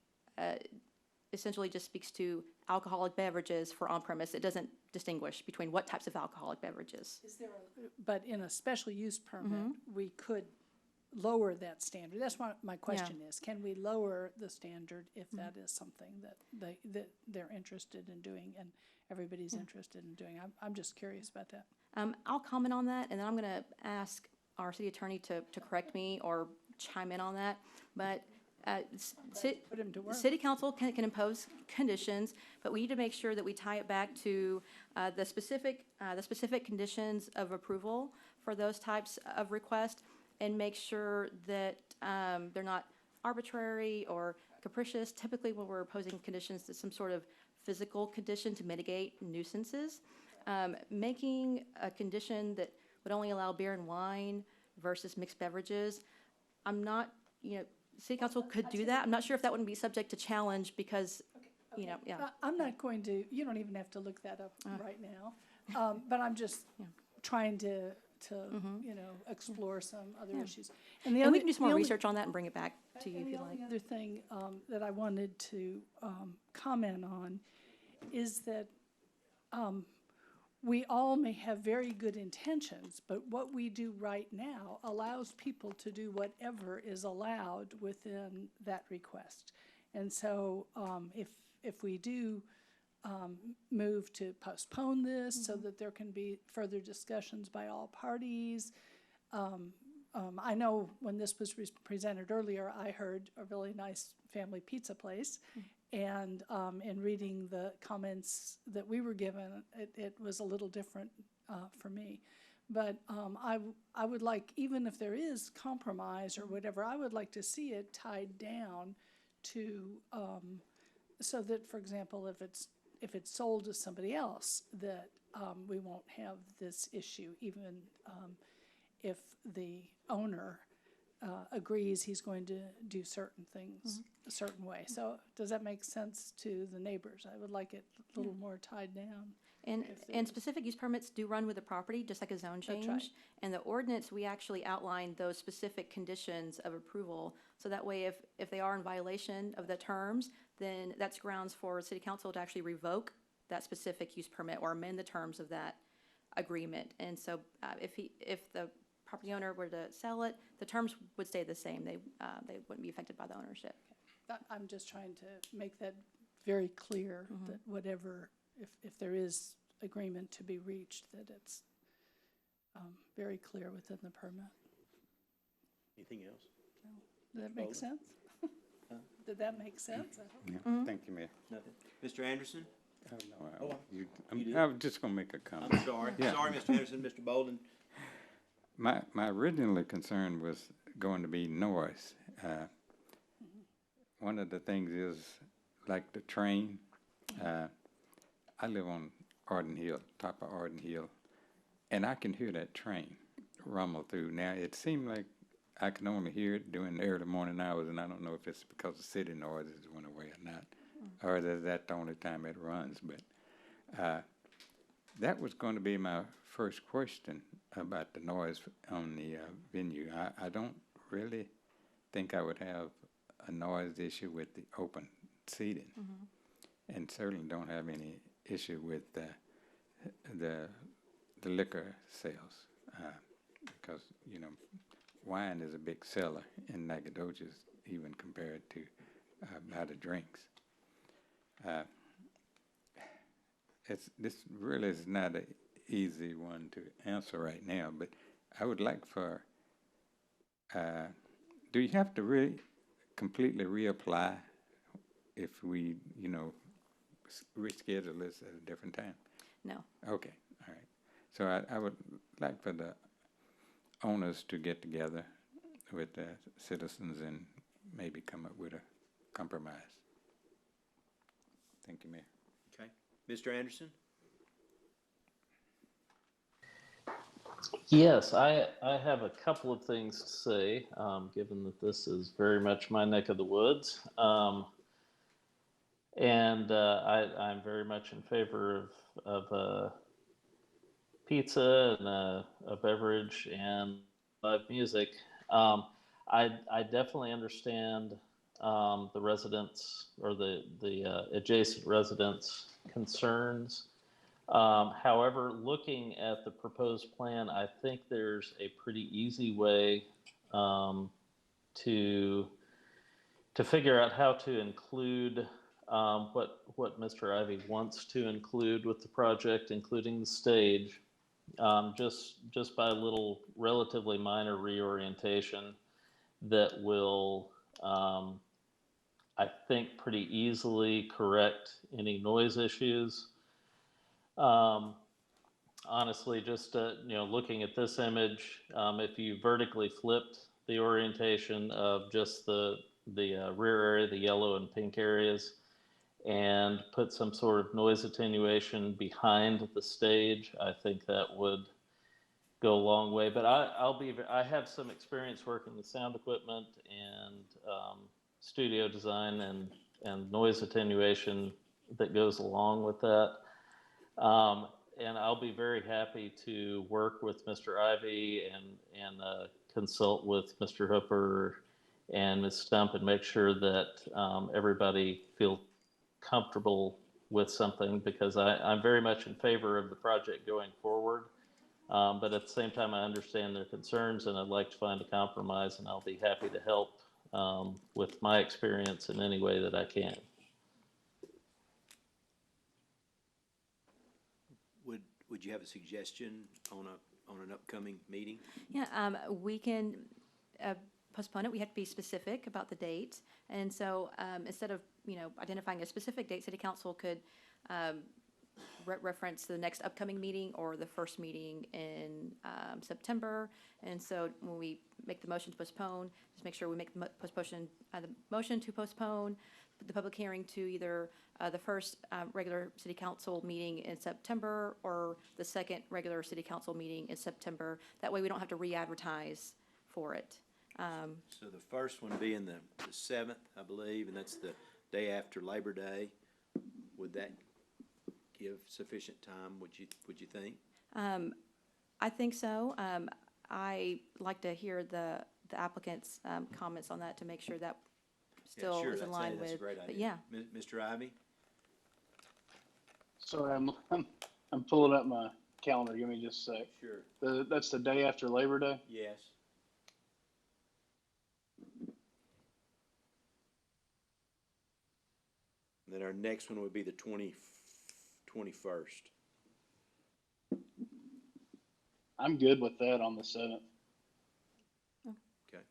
essentially just speaks to alcoholic beverages for on-premise. It doesn't distinguish between what types of alcoholic beverages. Is there but in a special use permit, we could lower that standard? That's what my question is. Can we lower the standard if that is something that they're interested in doing and everybody's interested in doing? I'm just curious about that. I'll comment on that, and then I'm going to ask our city attorney to correct me or chime in on that. But Put him to work. city council can impose conditions, but we need to make sure that we tie it back to the specific conditions of approval for those types of requests, and make sure that they're not arbitrary or capricious. Typically, when we're imposing conditions, there's some sort of physical condition to mitigate nuisances. Making a condition that would only allow beer and wine versus mixed beverages, I'm not, city council could do that. I'm not sure if that wouldn't be subject to challenge because, I'm not going to, you don't even have to look that up right now. But I'm just trying to explore some other issues. And we can do some more research on that and bring it back to you if you like. The other thing that I wanted to comment on is that we all may have very good intentions, but what we do right now allows people to do whatever is allowed within that request. And so if we do move to postpone this so that there can be further discussions by all parties, I know when this was presented earlier, I heard a really nice family pizza place. And in reading the comments that we were given, it was a little different for me. But I would like, even if there is compromise or whatever, I would like to see it tied down to, so that, for example, if it's sold to somebody else, that we won't have this issue, even if the owner agrees he's going to do certain things a certain way. So does that make sense to the neighbors? I would like it a little more tied down. And specific use permits do run with the property, just like a zone change. right. And the ordinance, we actually outline those specific conditions of approval. So that way, if they are in violation of the terms, then that's grounds for city council to actually revoke that specific use permit or amend the terms of that agreement. And so if the property owner were to sell it, the terms would stay the same. They wouldn't be affected by the ownership. I'm just trying to make that very clear, that whatever, if there is agreement to be reached, that it's very clear within the permit. Anything else? Does that make sense? Did that make sense? I hope. Yeah, thank you, Mayor. Nothing. Mr. Anderson? No, you I was just gonna make a comment. I'm sorry. Yeah. Sorry, Mr. Anderson. Mr. Bolden? My original concern was going to be noise. One of the things is, like the train, I live on Arden Hill, top of Arden Hill, and I can hear that train rumble through. Now, it seemed like I can only hear it during the early morning hours, and I don't know if it's because the city noises went away or not, or is that the only time it runs. But that was going to be my first question about the noise on the venue. I don't really think I would have a noise issue with the open seating, and certainly don't have any issue with the liquor sales, because wine is a big seller in Nacogdoches, even compared to other drinks. This really is not an easy one to answer right now, but I would like for, do you have to really completely reapply if we, reschedule this at a different time? No. Okay, all right. So I would like for the owners to get together with the citizens and maybe come up with a compromise. Thank you, Mayor. Okay. Mr. Anderson? Yes, I have a couple of things to say, given that this is very much my neck of the woods. And I'm very much in favor of pizza and a beverage and live music. I definitely understand the residents or the adjacent residents' concerns. However, looking at the proposed plan, I think there's a pretty easy way to figure out how to include what Mr. Ivy wants to include with the project, including the stage, just by a little relatively minor reorientation that will, I think, pretty easily correct any noise issues. Honestly, just looking at this image, if you vertically flipped the orientation of just the rear area, the yellow and pink areas, and put some sort of noise attenuation behind the stage, I think that would go a long way. But I have some experience working with sound equipment and studio design and noise attenuation that goes along with that. And I'll be very happy to work with Mr. Ivy and consult with Mr. Hooper and Ms. Stump and make sure that everybody feels comfortable with something, because I'm very much in favor of the project going forward. But at the same time, I understand their concerns, and I'd like to find a compromise, and I'll be happy to help with my experience in any way that I can. Would you have a suggestion on an upcoming meeting? Yeah, we can postpone it. We have to be specific about the date. And so instead of, identifying a specific date, City Council could reference the next upcoming meeting or the first meeting in September. And so when we make the motion to postpone, just make sure we make the motion to postpone the public hearing to either the first regular City Council meeting in September or the second regular City Council meeting in September. That way we don't have to re-advertise for it. So the first one being the 7th, I believe, and that's the day after Labor Day. Would that give sufficient time, would you think? I think so. I like to hear the applicant's comments on that to make sure that still is in line that's a with. great But idea. yeah, Mr. Ivy? Sorry, I'm pulling up my calendar. Give me just a sec. Sure. That's the day after Labor Day? Yes. Then our next one would be the 21st. I'm good with that on the 7th. Okay.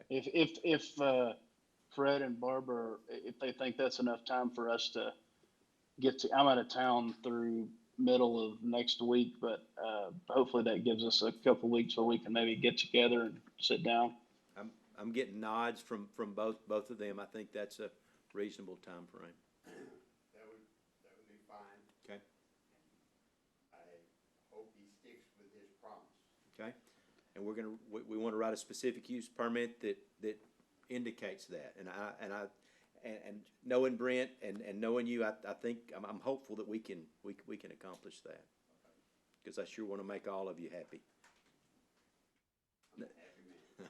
If Fred and Barbara, if they think that's enough time for us to get to, I'm out of town through middle of next week, but hopefully that gives us a couple weeks where we can maybe get together and sit down. I'm getting nods from both of them. I think that's a reasonable time frame. That would be fine. Okay. I hope he sticks with his promise. Okay. And we want to write a specific use permit that indicates that. And knowing Brent and knowing you, I think I'm hopeful that we can accomplish that. Because I sure want to make all of you happy.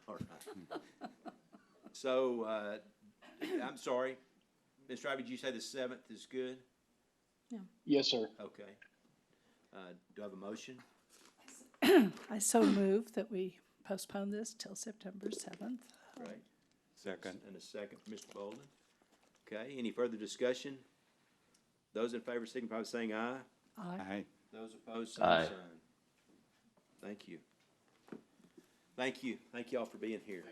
All right. So, I'm sorry, Mr. Ivy, did you say the 7th is good? Yes, sir. Okay. Do I have a motion? I so move that we postpone this till September 7th. Right. Second. And a second from Mr. Bolden. Okay, any further discussion? Those in favor signify by saying aye. Aye. Those opposed, same Aye. sign. Thank you. Thank you. Thank you all for being here.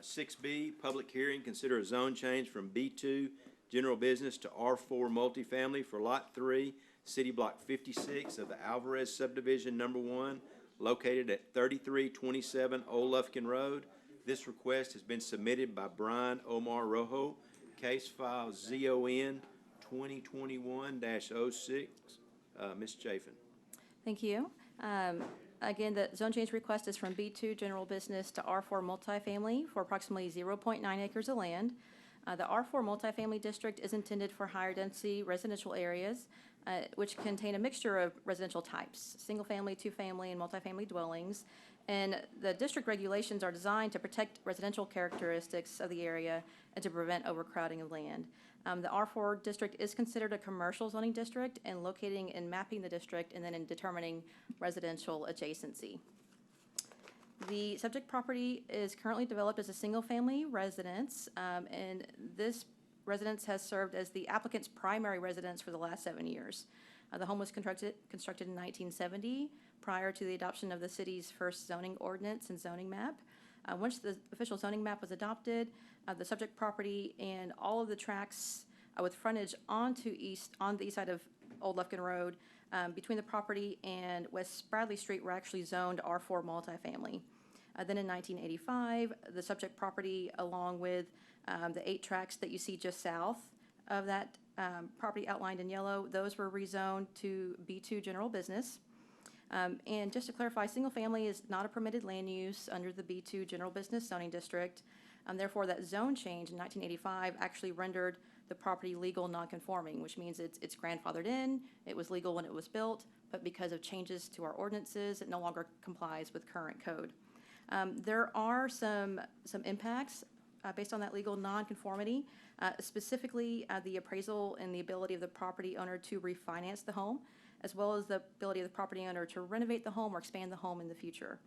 6B, public hearing, consider a zone change from B2 general business to R4 multifamily for Lot 3, City Block 56 of the Alvarez subdivision number 1, located at 3327 Old Lufkin Road. This request has been submitted by Brian Omar Rojo, case file ZON 2021-06. Ms. Chafin. Thank you. Again, the zone change request is from B2 general business to R4 multifamily for approximately 0.9 acres of land. The R4 multifamily district is intended for higher density residential areas, which contain a mixture of residential types, single-family, two-family, and multifamily dwellings. And the district regulations are designed to protect residential characteristics of the area and to prevent overcrowding of land. The R4 district is considered a commercial zoning district, and locating and mapping the district and then in determining residential adjacency. The subject property is currently developed as a single-family residence, and this residence has served as the applicant's primary residence for the last 7 years. The home was constructed in 1970, prior to the adoption of the city's first zoning ordinance and zoning map. Once the official zoning map was adopted, the subject property and all of the tracts with frontage on the east side of Old Lufkin Road, between the property and West Bradley Street, were actually zoned R4 multifamily. Then in 1985, the subject property, along with the 8 tracts that you see just south of that property outlined in yellow, those were rezoned to B2 general business. And just to clarify, single family is not a permitted land use under the B2 general business zoning district. Therefore, that zone change in 1985 actually rendered the property legal non-conforming, which means it's grandfathered in, it was legal when it was built, but because of changes to our ordinances, it no longer complies with current code. There are some impacts based on that legal non-conformity, specifically the appraisal and the ability of the property owner to refinance the home, as well as the ability of the property owner to renovate the home or expand the home in the future.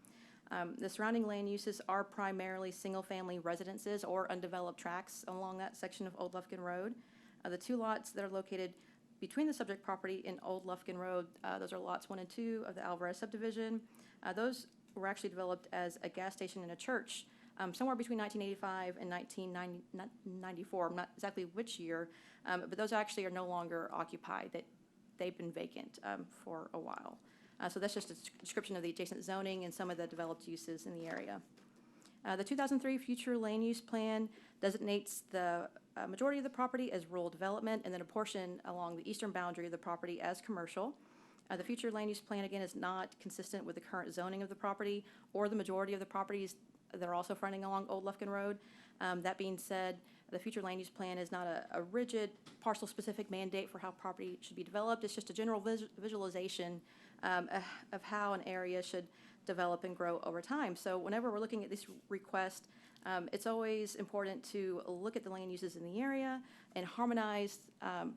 The surrounding land uses are primarily single-family residences or undeveloped tracts along that section of Old Lufkin Road. The 2 lots that are located between the subject property and Old Lufkin Road, those are lots 1 and 2 of the Alvarez subdivision. Those were actually developed as a gas station and a church somewhere between 1985 and 1994. I'm not exactly which year, but those actually are no longer occupied. They've been vacant for a while. So that's just a description of the adjacent zoning and some of the developed uses in the area. The 2003 future land use plan designates the majority of the property as rural development and then a portion along the eastern boundary of the property as commercial. The future land use plan, again, is not consistent with the current zoning of the property or the majority of the properties that are also fronting along Old Lufkin Road. That being said, the future land use plan is not a rigid parcel-specific mandate for how property should be developed. It's just a general visualization of how an area should develop and grow over time. So whenever we're looking at this request, it's always important to look at the land uses in the area and harmonize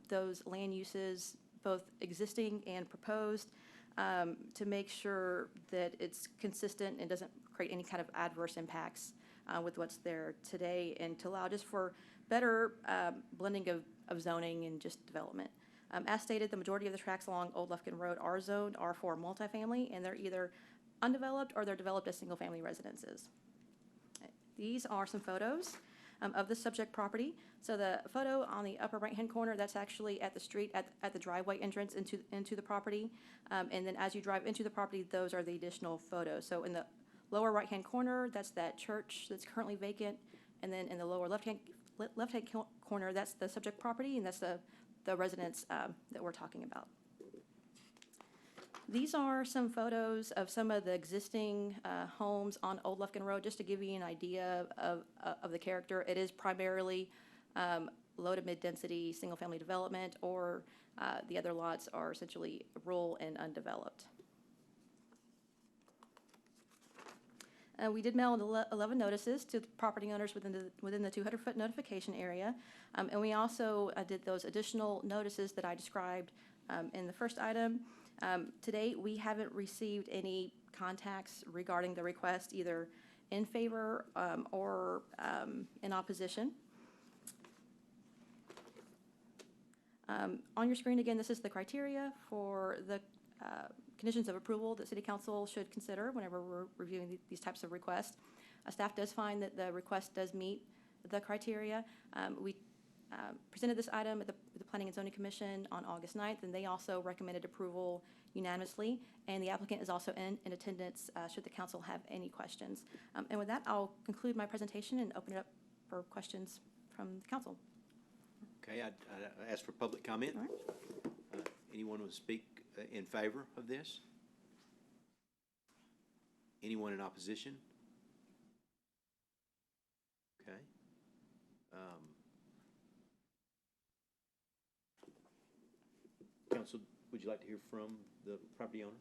those land uses, both existing and proposed, to make sure that it's consistent and doesn't create any kind of adverse impacts with what's there today, and to allow just for better blending of zoning and just development. As stated, the majority of the tracts along Old Lufkin Road are zoned R4 multifamily, and they're either undeveloped or they're developed as single-family residences. These are some photos of the subject property. So the photo on the upper right-hand corner, that's actually at the street, at the driveway entrance into the property. And then as you drive into the property, those are the additional photos. So in the lower right-hand corner, that's that church that's currently vacant. And then in the lower left-hand corner, that's the subject property, and that's the residence that we're talking about. These are some photos of some of the existing homes on Old Lufkin Road, just to give you an idea of the character. It is primarily low to mid-density single-family development, or the other lots are essentially rural and undeveloped. We did mail 11 notices to property owners within the 200-foot notification area, and we also did those additional notices that I described in the first item. To date, we haven't received any contacts regarding the request, either in favor or in opposition. On your screen again, this is the criteria for the conditions of approval that City Council should consider whenever we're reviewing these types of requests. Staff does find that the request does meet the criteria. We presented this item at the Planning and Zoning Commission on August 9th, and they also recommended approval unanimously, and the applicant is also in attendance should the council have any questions. And with that, I'll conclude my presentation and open it up for questions from the council. Okay, I ask for public comment. All right. Anyone would speak in favor of this? Anyone in opposition? Okay. Council, would you like to hear from the property owner?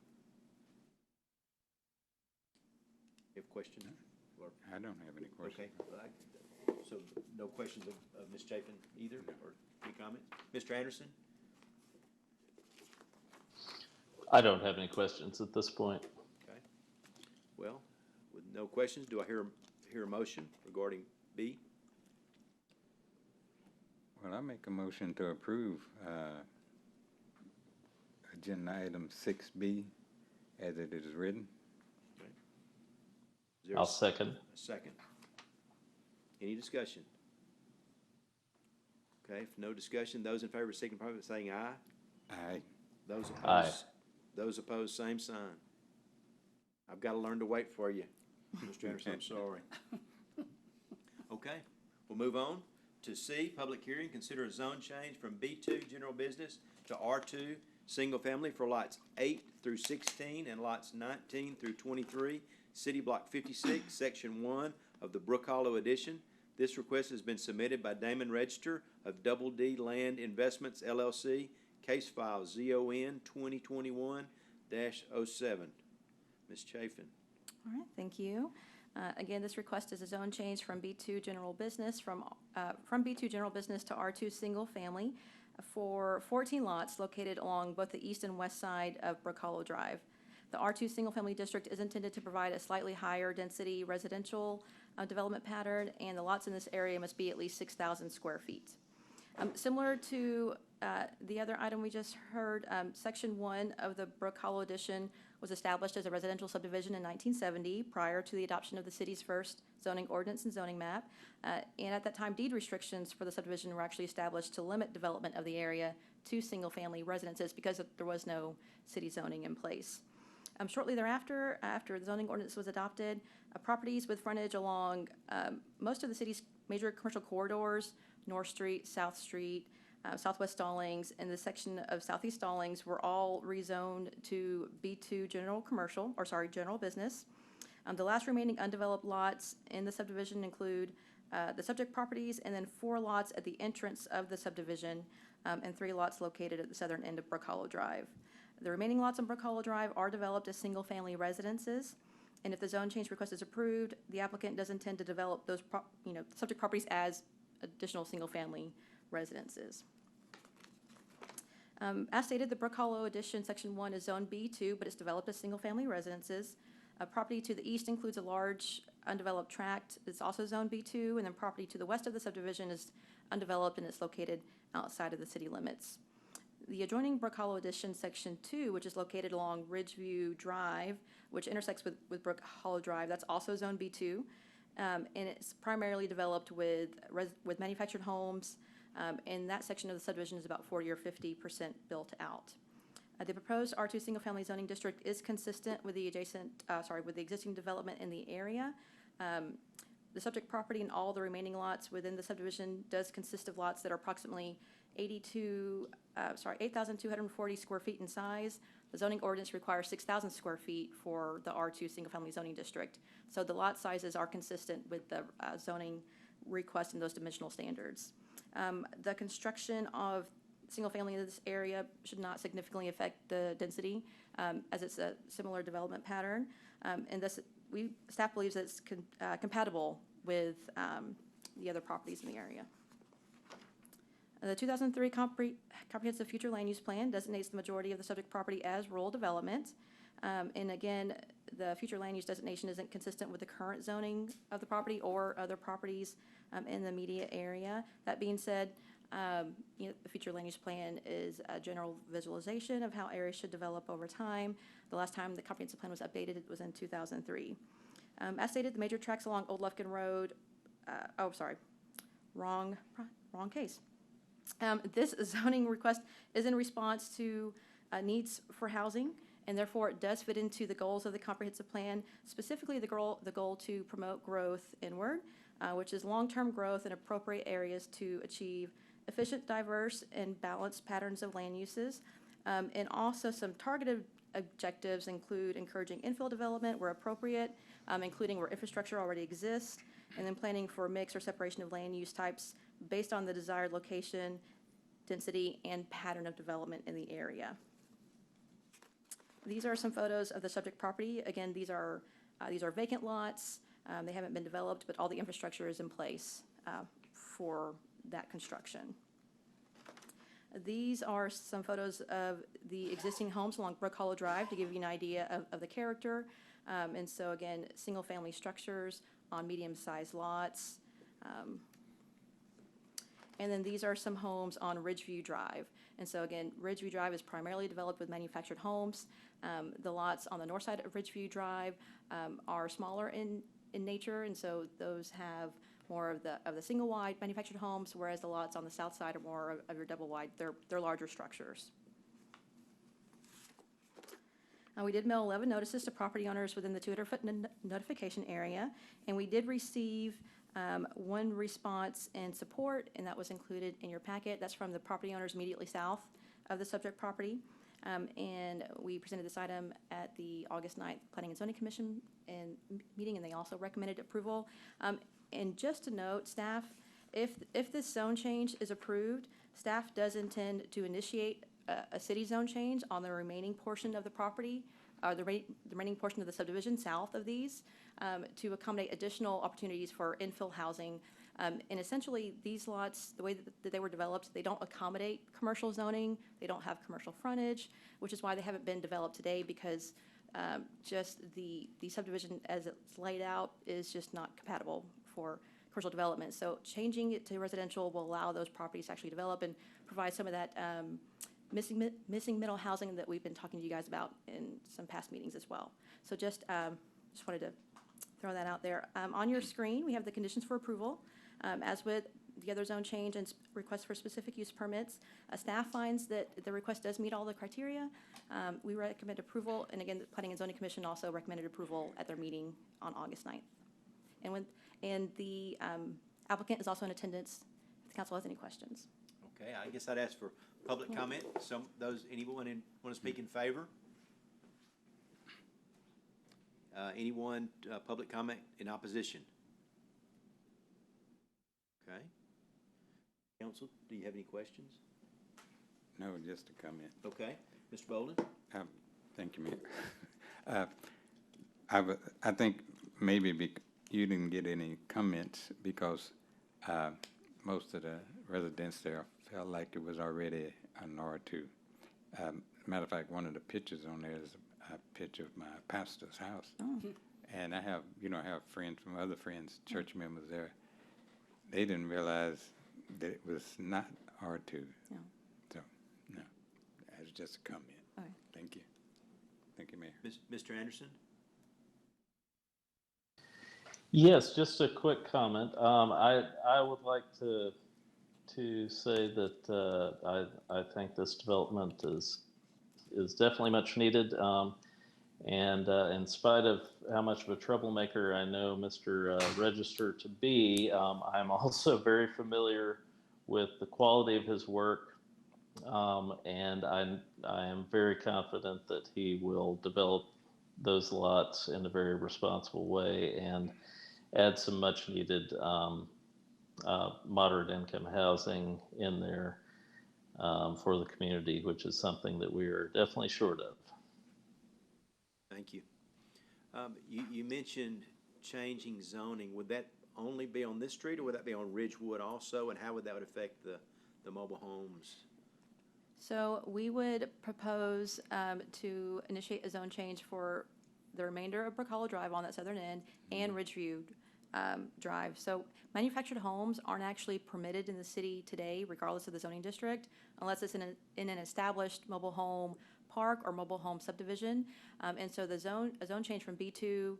You have a question? Or, I don't have any questions. okay, so no questions of Ms. Chafin either, or any comment? Mr. Anderson? I don't have any questions at this point. Okay. Well, with no questions, do I hear a motion regarding B? Well, I make a motion to approve agenda item 6B as it is written. Okay. Is there I'll second. a second? Any discussion? Okay, if no discussion, those in favor signify by saying aye. Aye. Those opposed? Aye. Those opposed, same sign. I've got to learn to wait for you, Mr. Anderson, I'm sorry. Okay, we'll move on to C, public hearing, consider a zone change from B2 general business to R2 single family for lots 8 through 16 and lots 19 through 23, City Block 56, Section 1 of the Brook Hollow Addition. This request has been submitted by Damon Register of Double D Land Investments LLC, case file ZON 2021-07. Ms. Chafin. All right, thank you. Again, this request is a zone change from B2 general business from B2 general business to R2 single family for 14 lots located along both the east and west side of Brook Hollow Drive. The R2 single family district is intended to provide a slightly higher density residential development pattern, and the lots in this area must be at least 6,000 square feet. Similar to the other item we just heard, Section 1 of the Brook Hollow Addition was established as a residential subdivision in 1970 prior to the adoption of the city's first zoning ordinance and zoning map. And at that time, deed restrictions for the subdivision were actually established to limit development of the area to single-family residences because there was no city zoning in place. Shortly thereafter, after the zoning ordinance was adopted, properties with frontage along most of the city's major commercial corridors, North Street, South Street, Southwest Stallings, and the section of Southeast Stallings were all rezoned to B2 general business. The last remaining undeveloped lots in the subdivision include the subject properties and then 4 lots at the entrance of the subdivision and 3 lots located at the southern end of Brook Hollow Drive. The remaining lots on Brook Hollow Drive are developed as single-family residences, and if the zone change request is approved, the applicant does intend to develop those subject properties as additional single-family residences. As stated, the Brook Hollow Addition Section 1 is Zone B2, but it's developed as single-family residences. Property to the east includes a large undeveloped tract. It's also Zone B2, and then property to the west of the subdivision is undeveloped and it's located outside of the city limits. The adjoining Brook Hollow Addition Section 2, which is located along Ridgeview Drive, which intersects with Brook Hollow Drive, that's also Zone B2. And it's primarily developed with manufactured homes, and that section of the subdivision is about 40 or 50% built out. The proposed R2 single-family zoning district is consistent with the with the existing development in the area. The subject property and all the remaining lots within the subdivision does consist of lots that are approximately 8,240 square feet in size. The zoning ordinance requires 6,000 square feet for the R2 single-family zoning district. So the lot sizes are consistent with the zoning request and those dimensional standards. The construction of single-family in this area should not significantly affect the density, as it's a similar development pattern. And thus, staff believes that it's compatible with the other properties in the area. The 2003 Comprehensive Future Land Use Plan designates the majority of the subject property as rural development. And again, the future land use designation isn't consistent with the current zoning of the property or other properties in the immediate area. That being said, the future land use plan is a general visualization of how areas should develop over time. The last time the comprehensive plan was updated was in 2003. As stated, the major tracks along Old Lufkin Road, wrong case. This zoning request is in response to needs for housing, and therefore it does fit into the goals of the comprehensive plan, specifically the goal to promote growth inward, which is long-term growth in appropriate areas to achieve efficient, diverse, and balanced patterns of land uses. And also some targeted objectives include encouraging infill development where appropriate, including where infrastructure already exists, and then planning for a mix or separation of land use types based on the desired location, density, and pattern of development in the area. These are some photos of the subject property. Again, these are vacant lots. They haven't been developed, but all the infrastructure is in place for that construction. These are some photos of the existing homes along Brook Hollow Drive to give you an idea of the character. And so again, single-family structures on medium-sized lots. And then these are some homes on Ridgeview Drive. And so again, Ridgeview Drive is primarily developed with manufactured homes. The lots on the north side of Ridgeview Drive are smaller in nature, and so those have more of the single-wide manufactured homes, whereas the lots on the south side are more of your double-wide. They're larger structures. We did mail 11 notices to property owners within the 200-foot notification area, and we did receive one response and support, and that was included in your packet. That's from the property owners immediately south of the subject property. And we presented this item at the August 9th Planning and Zoning Commission meeting, and they also recommended approval. And just to note, staff, if this zone change is approved, staff does intend to initiate a city zone change on the remaining portion of the property, the remaining portion of the subdivision south of these, to accommodate additional opportunities for infill housing. And essentially, these lots, the way that they were developed, they don't accommodate commercial zoning. They don't have commercial frontage, which is why they haven't been developed today, because just the subdivision as it's laid out is just not compatible for commercial development. So changing it to residential will allow those properties to actually develop and provide some of that missing middle housing that we've been talking to you guys about in some past meetings as well. So just wanted to throw that out there. On your screen, we have the conditions for approval. As with the other zone change and requests for specific use permits, staff finds that the request does meet all the criteria. We recommend approval, and again, the Planning and Zoning Commission also recommended approval at their meeting on August 9th. And the applicant is also in attendance if the council has any questions. Okay, I guess I'd ask for public comment. Anyone want to speak in favor? Anyone, public comment in opposition? Okay. Council, do you have any questions? No, just a comment. Okay. Mr. Bolden? Thank you, Mayor. I think maybe you didn't get any comments because most of the residents there felt like it was already an R2. Matter of fact, one of the pictures on there is a picture of my pastor's house. Oh. And I have friends from other friends, church members there. They didn't realize that it was not R2. No. So, no, that's just a comment. Okay. Thank you. Thank you, Mayor. Mr. Anderson? Yes, just a quick comment. I would like to say that I think this development is definitely much needed. And in spite of how much of a troublemaker I know Mr. Register to be, I'm also very familiar with the quality of his work, and I am very confident that he will develop those lots in a very responsible way and add some much needed moderate income housing in there for the community, which is something that we are definitely short of. Thank you. You mentioned changing zoning. Would that only be on this street, or would that be on Ridgewood also? And how would that affect the mobile homes? So we would propose to initiate a zone change for the remainder of Brook Hollow Drive on that southern end and Ridgeview Drive. So manufactured homes aren't actually permitted in the city today, regardless of the zoning district, unless it's in an established mobile home park or mobile home subdivision. And so a zone change from B2 to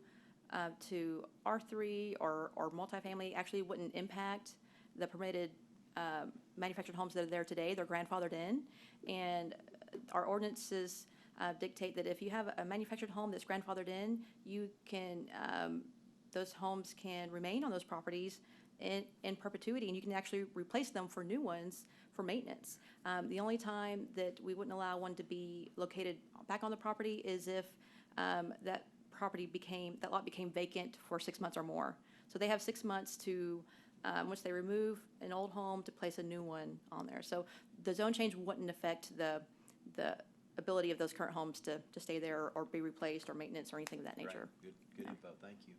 R3 or multifamily actually wouldn't impact the permitted manufactured homes that are there today. They're grandfathered in, and our ordinances dictate that if you have a manufactured home that's grandfathered in, you can those homes can remain on those properties in perpetuity, and you can actually replace them for new ones for maintenance. The only time that we wouldn't allow one to be located back on the property is if that lot became vacant for 6 months or more. So they have 6 months to once they remove an old home to place a new one on there. So the zone change wouldn't affect the ability of those current homes to stay there or be replaced or maintenance or anything of that nature. Right. Good info. Thank you.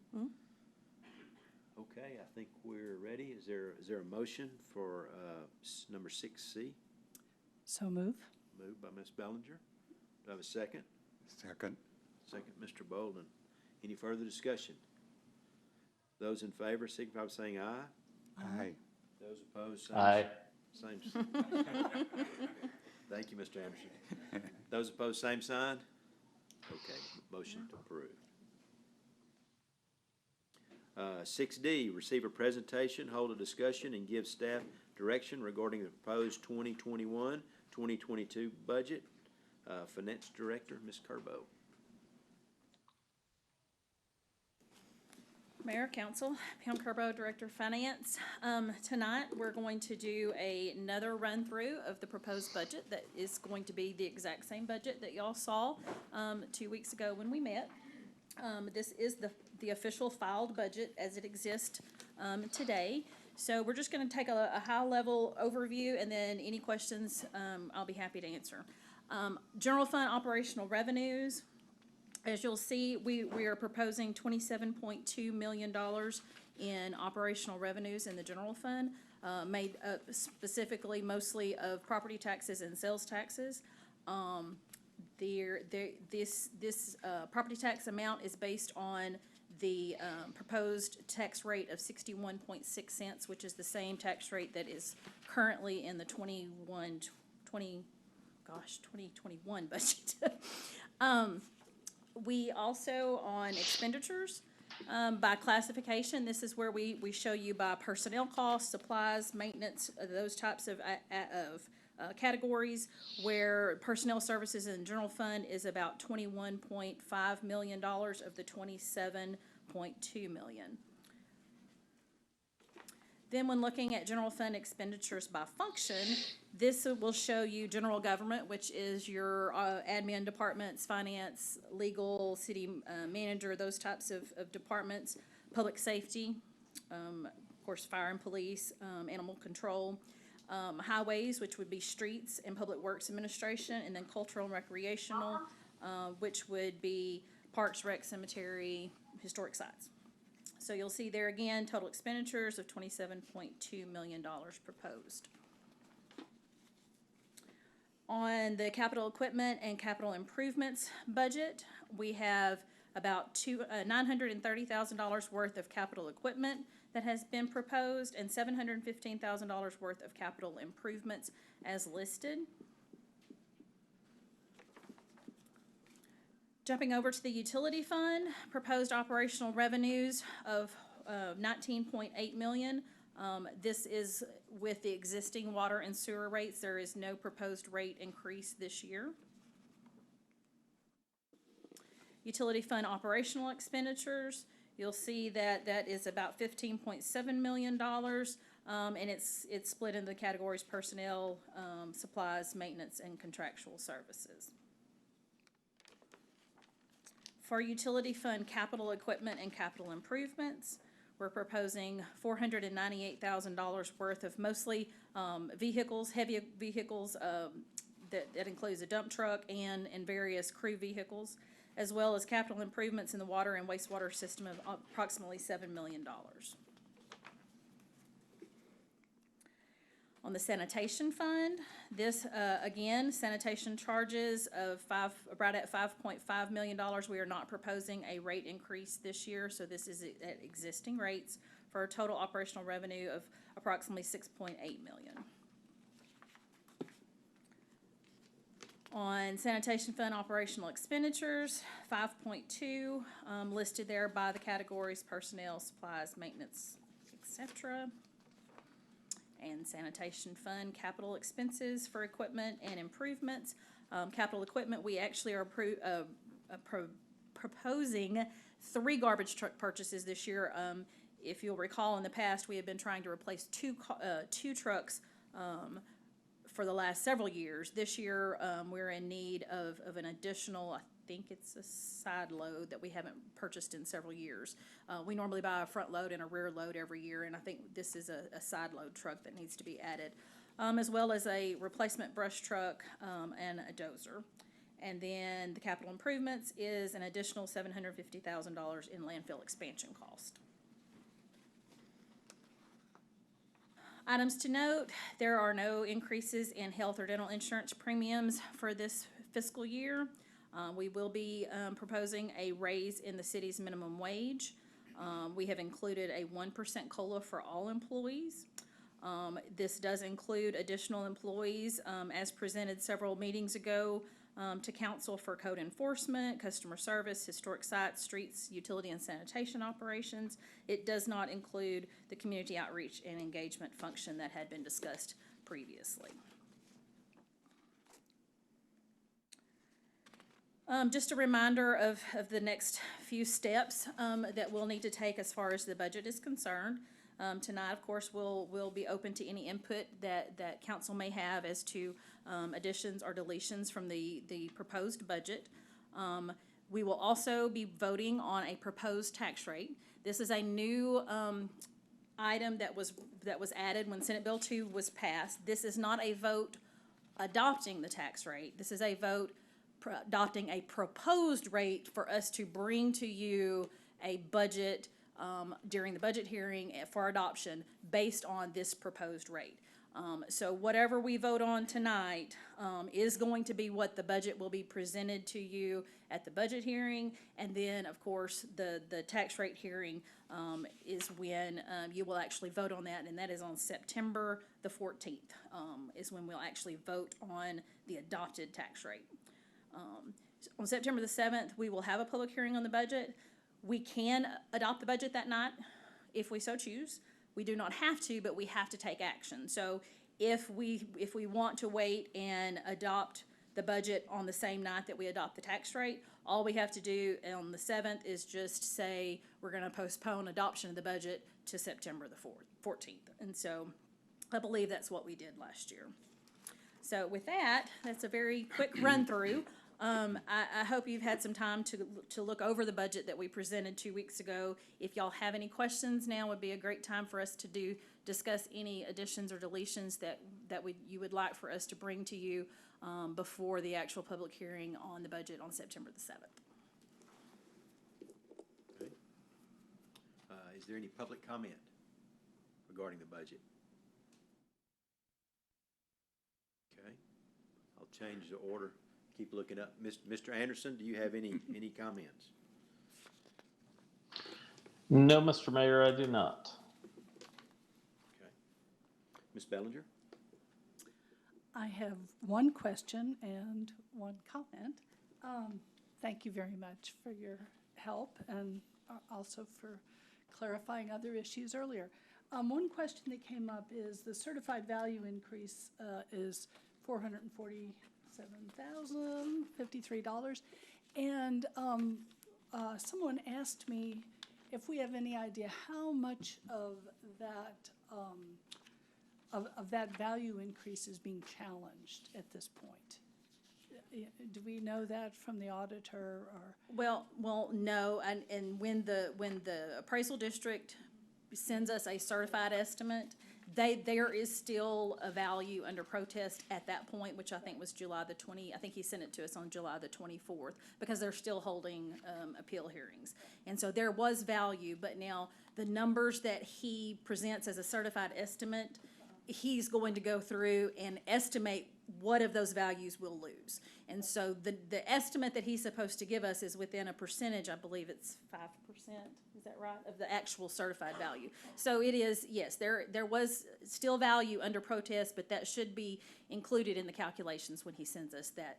Okay, I think we're ready. Is there a motion for number 6C? So move. Moved by Ms. Bellinger. Do I have a second? Second. Second, Mr. Bolden. Any further discussion? Those in favor signify by saying aye. Aye. Those opposed, same. Aye. Same. Thank you, Mr. Anderson. Those opposed, same sign? Okay, motion approved. 6D, receive a presentation, hold a discussion, and give staff direction regarding the proposed 2021-2022 budget. Finance Director, Ms. Kerbo. Mayor, Council, Pam Kerbo, Director of Finance. Tonight, we're going to do another run-through of the proposed budget that is going to be the exact same budget that y'all saw 2 weeks ago when we met. This is the official filed budget as it exists today. So we're just going to take a high-level overview, and then any questions I'll be happy to answer. General fund operational revenues. As you'll see, we are proposing $27.2 million in operational revenues in the general fund, made up specifically mostly of property taxes and sales taxes. This property tax amount is based on the proposed tax rate of 61.6 cents, which is the same tax rate that is currently in the 2021 budget. We also, on expenditures, by classification, this is where we show you by personnel costs, supplies, maintenance, those types of categories, where personnel services in the general fund is about $21.5 million of the $27.2 million. Then when looking at general fund expenditures by function, this will show you general government, which is your admin departments, finance, legal, city manager, those types of departments, public safety, of course, fire and police, animal control, highways, which would be streets and public works administration, and then cultural and recreational, which would be parks, rec, cemetery, historic sites. So you'll see there again, total expenditures of $27.2 million proposed. On the capital equipment and capital improvements budget, we have about $930,000 worth of capital equipment that has been proposed and $715,000 worth of capital improvements as listed. Jumping over to the utility fund, proposed operational revenues of $19.8 million. This is with the existing water and sewer rates. There is no proposed rate increase this year. Utility fund operational expenditures, you'll see that that is about $15.7 million, and it's split into the categories personnel, supplies, maintenance, and contractual services. For utility fund capital equipment and capital improvements, we're proposing $498,000 worth of mostly vehicles, heavy vehicles, that includes a dump truck and various crew vehicles, as well as capital improvements in the water and wastewater system of approximately $7 million. On the sanitation fund, this, again, sanitation charges of right at $5.5 million. We are not proposing a rate increase this year, so this is at existing rates for a total operational revenue of approximately $6.8 million. On sanitation fund operational expenditures, 5.2, listed there by the categories personnel, supplies, maintenance, etc. And sanitation fund capital expenses for equipment and improvements. Capital equipment, we actually are proposing 3 garbage truck purchases this year. If you'll recall, in the past, we have been trying to replace two trucks for the last several years. This year, we're in need of an additional, I think it's a side load that we haven't purchased in several years. We normally buy a front load and a rear load every year, and I think this is a side load truck that needs to be added, as well as a replacement brush truck and a dozer. And then the capital improvements is an additional $750,000 in landfill expansion cost. Items to note, there are no increases in health or dental insurance premiums for this fiscal year. We will be proposing a raise in the city's minimum wage. We have included a 1% COLA for all employees. This does include additional employees, as presented several meetings ago, to council for code enforcement, customer service, historic sites, streets, utility and sanitation operations. It does not include the community outreach and engagement function that had been discussed previously. Just a reminder of the next few steps that we'll need to take as far as the budget is concerned. Tonight, of course, we'll be open to any input that council may have as to additions or deletions from the proposed budget. We will also be voting on a proposed tax rate. This is a new item that was added when Senate Bill 2 was passed. This is not a vote adopting the tax rate. This is a vote adopting a proposed rate for us to bring to you a budget during the budget hearing for adoption based on this proposed rate. So whatever we vote on tonight is going to be what the budget will be presented to you at the budget hearing, and then, of course, the tax rate hearing is when you will actually vote on that, and that is on September the 14th is when we'll actually vote on the adopted tax rate. On September the 7th, we will have a public hearing on the budget. We can adopt the budget that night if we so choose. We do not have to, but we have to take action. So if we want to wait and adopt the budget on the same night that we adopt the tax rate, all we have to do on the 7th is just say we're going to postpone adoption of the budget to September the 14th. And so I believe that's what we did last year. So with that, that's a very quick run through. I hope you've had some time to look over the budget that we presented 2 weeks ago. If y'all have any questions, now would be a great time for us to discuss any additions or deletions that you would like for us to bring to you before the actual public hearing on the budget on September the 7th. Okay. Is there any public comment regarding the budget? Okay. I'll change the order. Keep looking up. Mr. Anderson, do you have any comments? No, Mr. Mayor, I do not. Okay. Ms. Bellinger? I have one question and one comment. Thank you very much for your help and also for clarifying other issues earlier. One question that came up is the certified value increase is $447,053. And someone asked me if we have any idea how much of that value increase is being challenged at this point. Do we know that from the auditor or? Well, no, and when the appraisal district sends us a certified estimate, there is still a value under protest at that point, which I think was July the 20, I think he sent it to us on July the 24th, because they're still holding appeal hearings. And so there was value, but now the numbers that he presents as a certified estimate, he's going to go through and estimate what of those values we'll lose. And so the estimate that he's supposed to give us is within a percentage, I believe it's 5%, is that right, of the actual certified value. So it is, yes, there was still value under protest, but that should be included in the calculations when he sends us that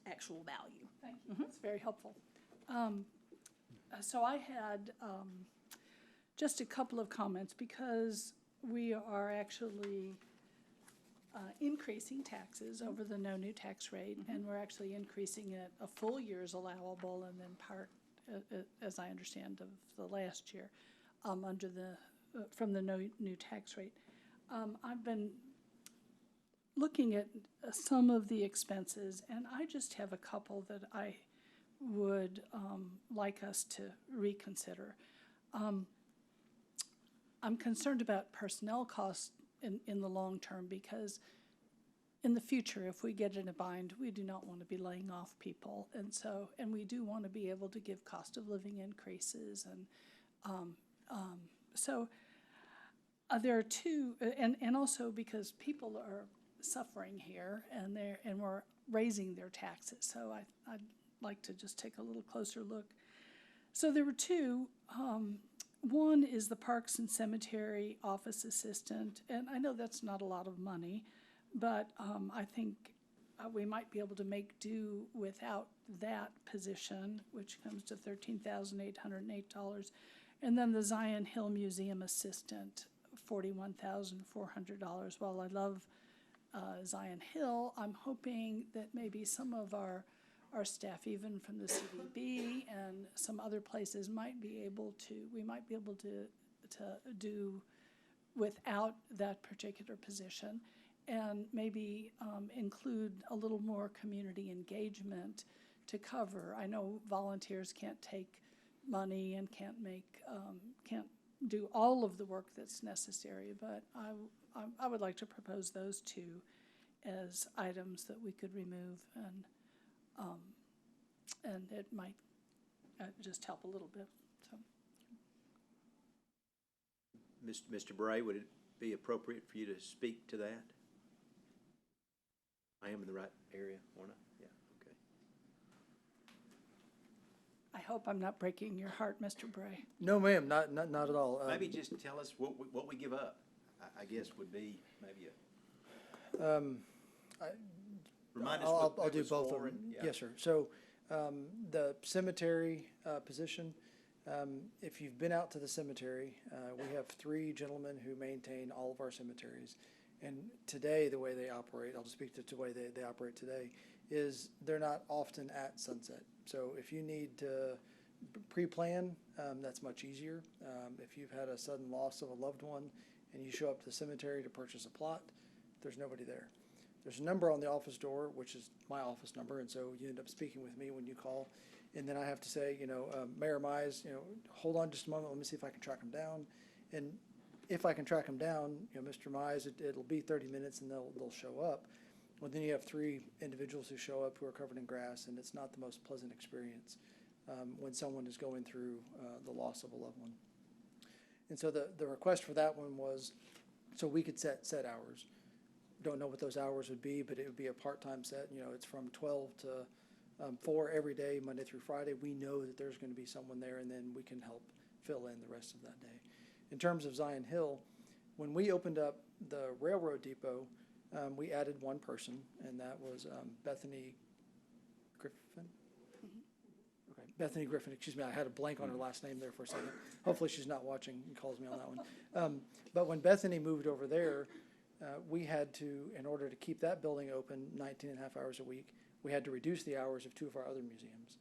actual value. Thank you, that's very helpful. So I had just a couple of comments because we are actually increasing taxes over the no new tax rate, and we're actually increasing it a full year's allowable and then part, as I understand, of the last year under the from the no new tax rate. I've been looking at some of the expenses, and I just have a couple that I would like us to reconsider. I'm concerned about personnel costs in the long term, because in the future, if we get in a bind, we do not want to be laying off people. And we do want to be able to give cost of living increases. And there are two, and also because people are suffering here and we're raising their taxes. So I'd like to just take a little closer look. So there were two. One is the Parks and Cemetery Office Assistant, and I know that's not a lot of money, but I think we might be able to make do without that position, which comes to $13,808. And then the Zion Hill Museum Assistant, $41,400. While I love Zion Hill, I'm hoping that maybe some of our staff, even from the CDB and some other places, we might be able to do without that particular position, and maybe include a little more community engagement to cover. I know volunteers can't take money and can't do all of the work that's necessary, but I would like to propose those two as items that we could remove, and it might just help a little bit. So, Mr. Bray, would it be appropriate for you to speak to that? I am in the right area, or not? Yeah, okay. I hope I'm not breaking your heart, Mr. Bray. No, ma'am, not at all. Maybe just tell us what we give up, I guess would be maybe a... Remind us what I'll it do was both of for them. and- yeah. Yes, sir. So the cemetery position, if you've been out to the cemetery, we have 3 gentlemen who maintain all of our cemeteries. And today, the way they operate, I'll just speak to the way they operate today, is they're not often at sunset. So if you need to pre-plan, that's much easier. If you've had a sudden loss of a loved one and you show up to the cemetery to purchase a plot, there's nobody there. There's a number on the office door, which is my office number, and so you end up speaking with me when you call. And then I have to say, Mayor Mize, hold on just a moment, let me see if I can track him down. And if I can track him down, Mr. Mize, it'll be 30 minutes and they'll show up. Well, then you have 3 individuals who show up who are covered in grass, and it's not the most pleasant experience when someone is going through the loss of a loved one. And so the request for that one was so we could set hours. Don't know what those hours would be, but it would be a part-time set. It's from 12 to 4 every day, Monday through Friday. We know that there's going to be someone there, and then we can help fill in the rest of that day. In terms of Zion Hill, when we opened up the railroad depot, we added 1 person, and that was Bethany Griffin. Okay, Bethany Griffin, excuse me, I had a blank on her last name there for a second. Hopefully she's not watching and calls me on that one. But when Bethany moved over there, we had to, in order to keep that building open 19 and a half hours a week, we had to reduce the hours of two of our other museums.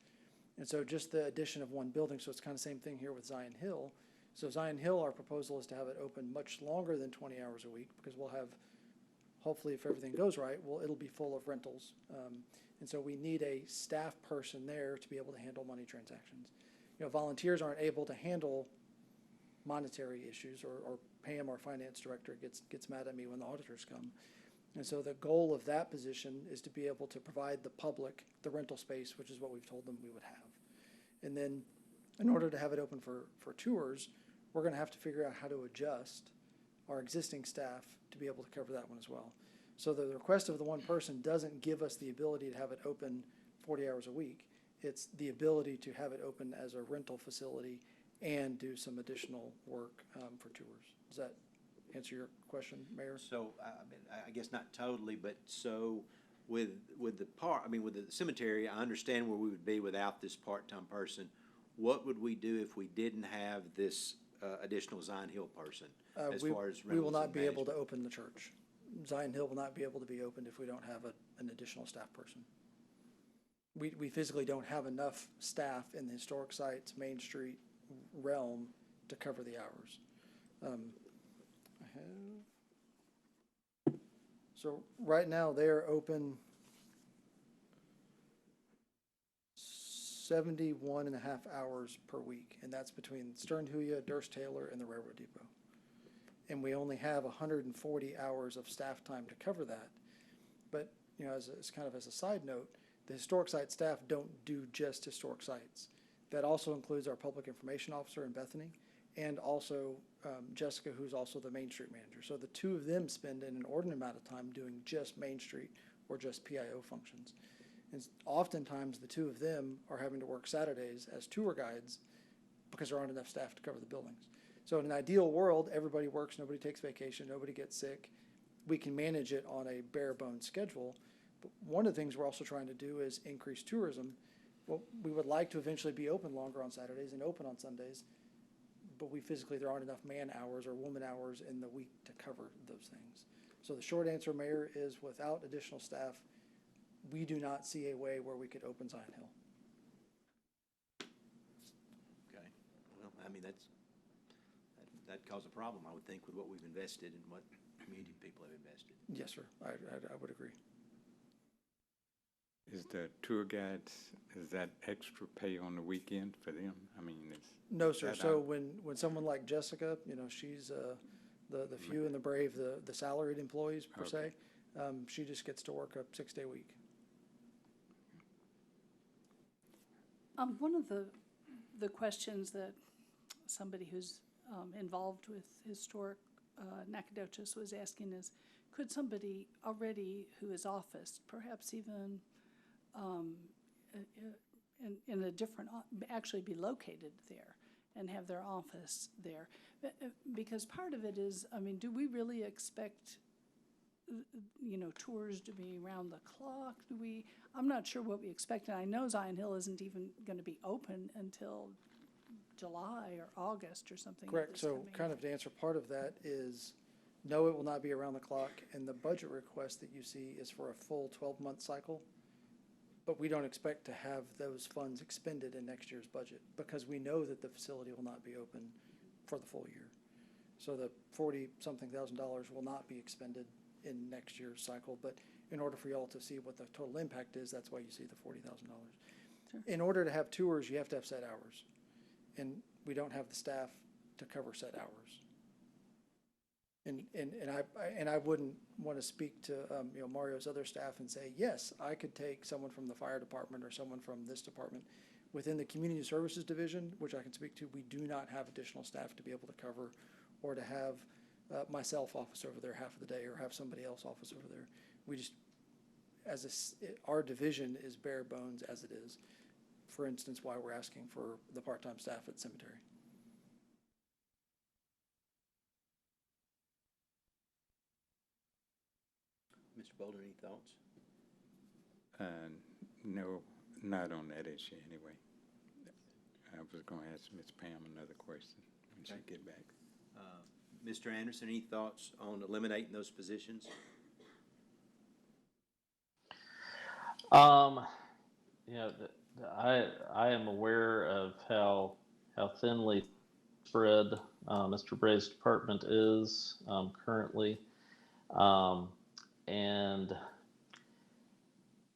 And so just the addition of one building, so it's kind of the same thing here with Zion Hill. So Zion Hill, our proposal is to have it open much longer than 20 hours a week, because we'll have, hopefully if everything goes right, it'll be full of rentals. And so we need a staff person there to be able to handle money transactions. You know, volunteers aren't able to handle monetary issues, or Pam, our finance director, gets mad at me when the auditors come. And so the goal of that position is to be able to provide the public the rental space, which is what we've told them we would have. And then in order to have it open for tours, we're gonna have to figure out how to adjust our existing staff to be able to cover that one as well. So the request of the one person doesn't give us the ability to have it open 40 hours a week. It's the ability to have it open as a rental facility and do some additional work for tours. Does that answer your question, Mayor? So, I mean, I guess not totally, but so with the park, I mean, with the cemetery, I understand where we would be without this part-time person. What would we do if we didn't have this additional Zion Hill person as far as we will rentals not and be able to management? open the church. Zion Hill will not be able to be opened if we don't have an additional staff person. We physically don't have enough staff in the historic sites, Main Street realm to cover the hours. So right now they're open 71 and a half hours per week, and that's between Sternhuya, Durst Taylor, and the Railroad Depot. And we only have 140 hours of staff time to cover that. But, you know, as kind of as a side note, the historic site staff don't do just historic sites. That also includes our public information officer in Bethany, and also Jessica, who's also the Main Street manager. So the two of them spend an inordinate amount of time doing just Main Street or just PIO functions. And oftentimes the two of them are having to work Saturdays as tour guides because there aren't enough staff to cover the buildings. So in an ideal world, everybody works, nobody takes vacation, nobody gets sick. We can manage it on a bare bones schedule. But one of the things we're also trying to do is increase tourism. Well, we would like to eventually be open longer on Saturdays and open on Sundays, but there aren't enough man hours or woman hours in the week to cover those things. So the short answer, Mayor, is without additional staff, we do not see a way where we could open Zion Hill. Okay, well, I mean, that caused a problem, I would think, with what we've invested and what community people have invested. Yes, sir, I would agree. Is the tour guides, is that extra pay on the weekend for them? I mean, No, sir. that So out? when someone like Jessica, you know, she's the few and the brave, the salaried employees per se, she just gets to work a 6-day week. One of the questions that somebody who's involved with historic Nacogdoches was asking is, could somebody already who is officed, perhaps even in a different, actually be located there and have their office there? Because part of it is, I mean, do we really expect, you know, tours to be around the clock? I'm not sure what we expect, and I know Zion Hill isn't even going to be open until July or August or something. Correct. So kind of to answer part of that is, no, it will not be around the clock, and the budget request that you see is for a full 12-month cycle. But we don't expect to have those funds expended in next year's budget because we know that the facility will not be open for the full year. So the $40-something thousand will not be expended in next year's cycle. But in order for y'all to see what the total impact is, that's why you see the $40,000. Sure. In order to have tours, you have to have set hours. And we don't have the staff to cover set hours. And I wouldn't want to speak to you know, Mario's other staff and say, yes, I could take someone from the fire department or someone from this department. Within the community services division, which I can speak to, we do not have additional staff to be able to cover, or to have myself office over there half of the day, or have somebody else office over there. We just, our division is bare bones as it is. For instance, why we're asking for the part-time staff at the cemetery. Mr. Bolden, any thoughts? No, not on that issue anyway. I was gonna ask Ms. Pam another question when she Okay. get back. Mr. Anderson, any thoughts on eliminating those positions? You know, I am aware of how thinly spread Mr. Bray's department is currently, and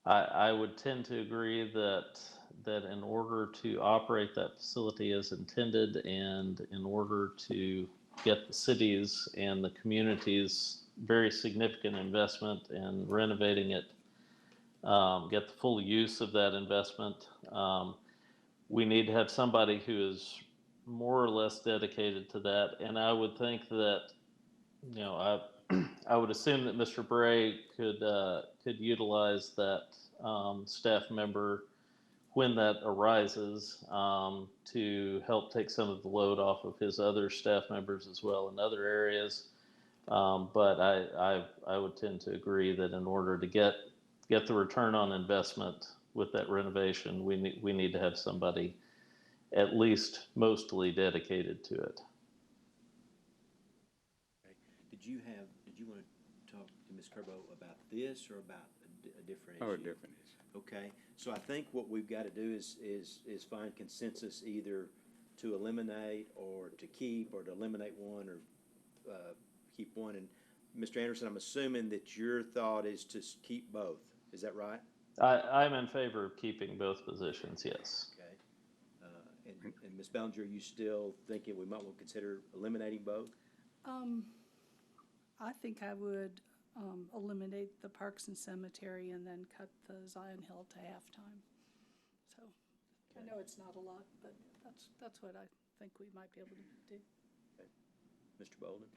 I would tend to agree that in order to operate that facility as intended, and in order to get the cities and the communities very significant investment in renovating it, get the full use of that investment, we need to have somebody who is more or less dedicated to that. And I would think that, you know, I would assume that Mr. Bray could utilize that staff member when that arises, to help take some of the load off of his other staff members as well in other areas. But I would tend to agree that in order to get the return on investment with that renovation, we need to have somebody at least mostly dedicated to it. Did you want to talk to Ms. Kerbo about this or about a different issue? Oh, a different issue. Okay, so I think what we've got to do is find consensus either to eliminate or to keep, or to eliminate one or keep one. And Mr. Anderson, I'm assuming that your thought is to keep both. Is that right? I'm in favor of keeping both positions, yes. Okay. And Ms. Bellinger, are you still thinking we might want to consider eliminating both? I think I would eliminate the Parks and Cemetery and then cut the Zion Hill to halftime. So I know it's not a lot, but that's what I think we might be able to do. Okay. Mr. Bolden?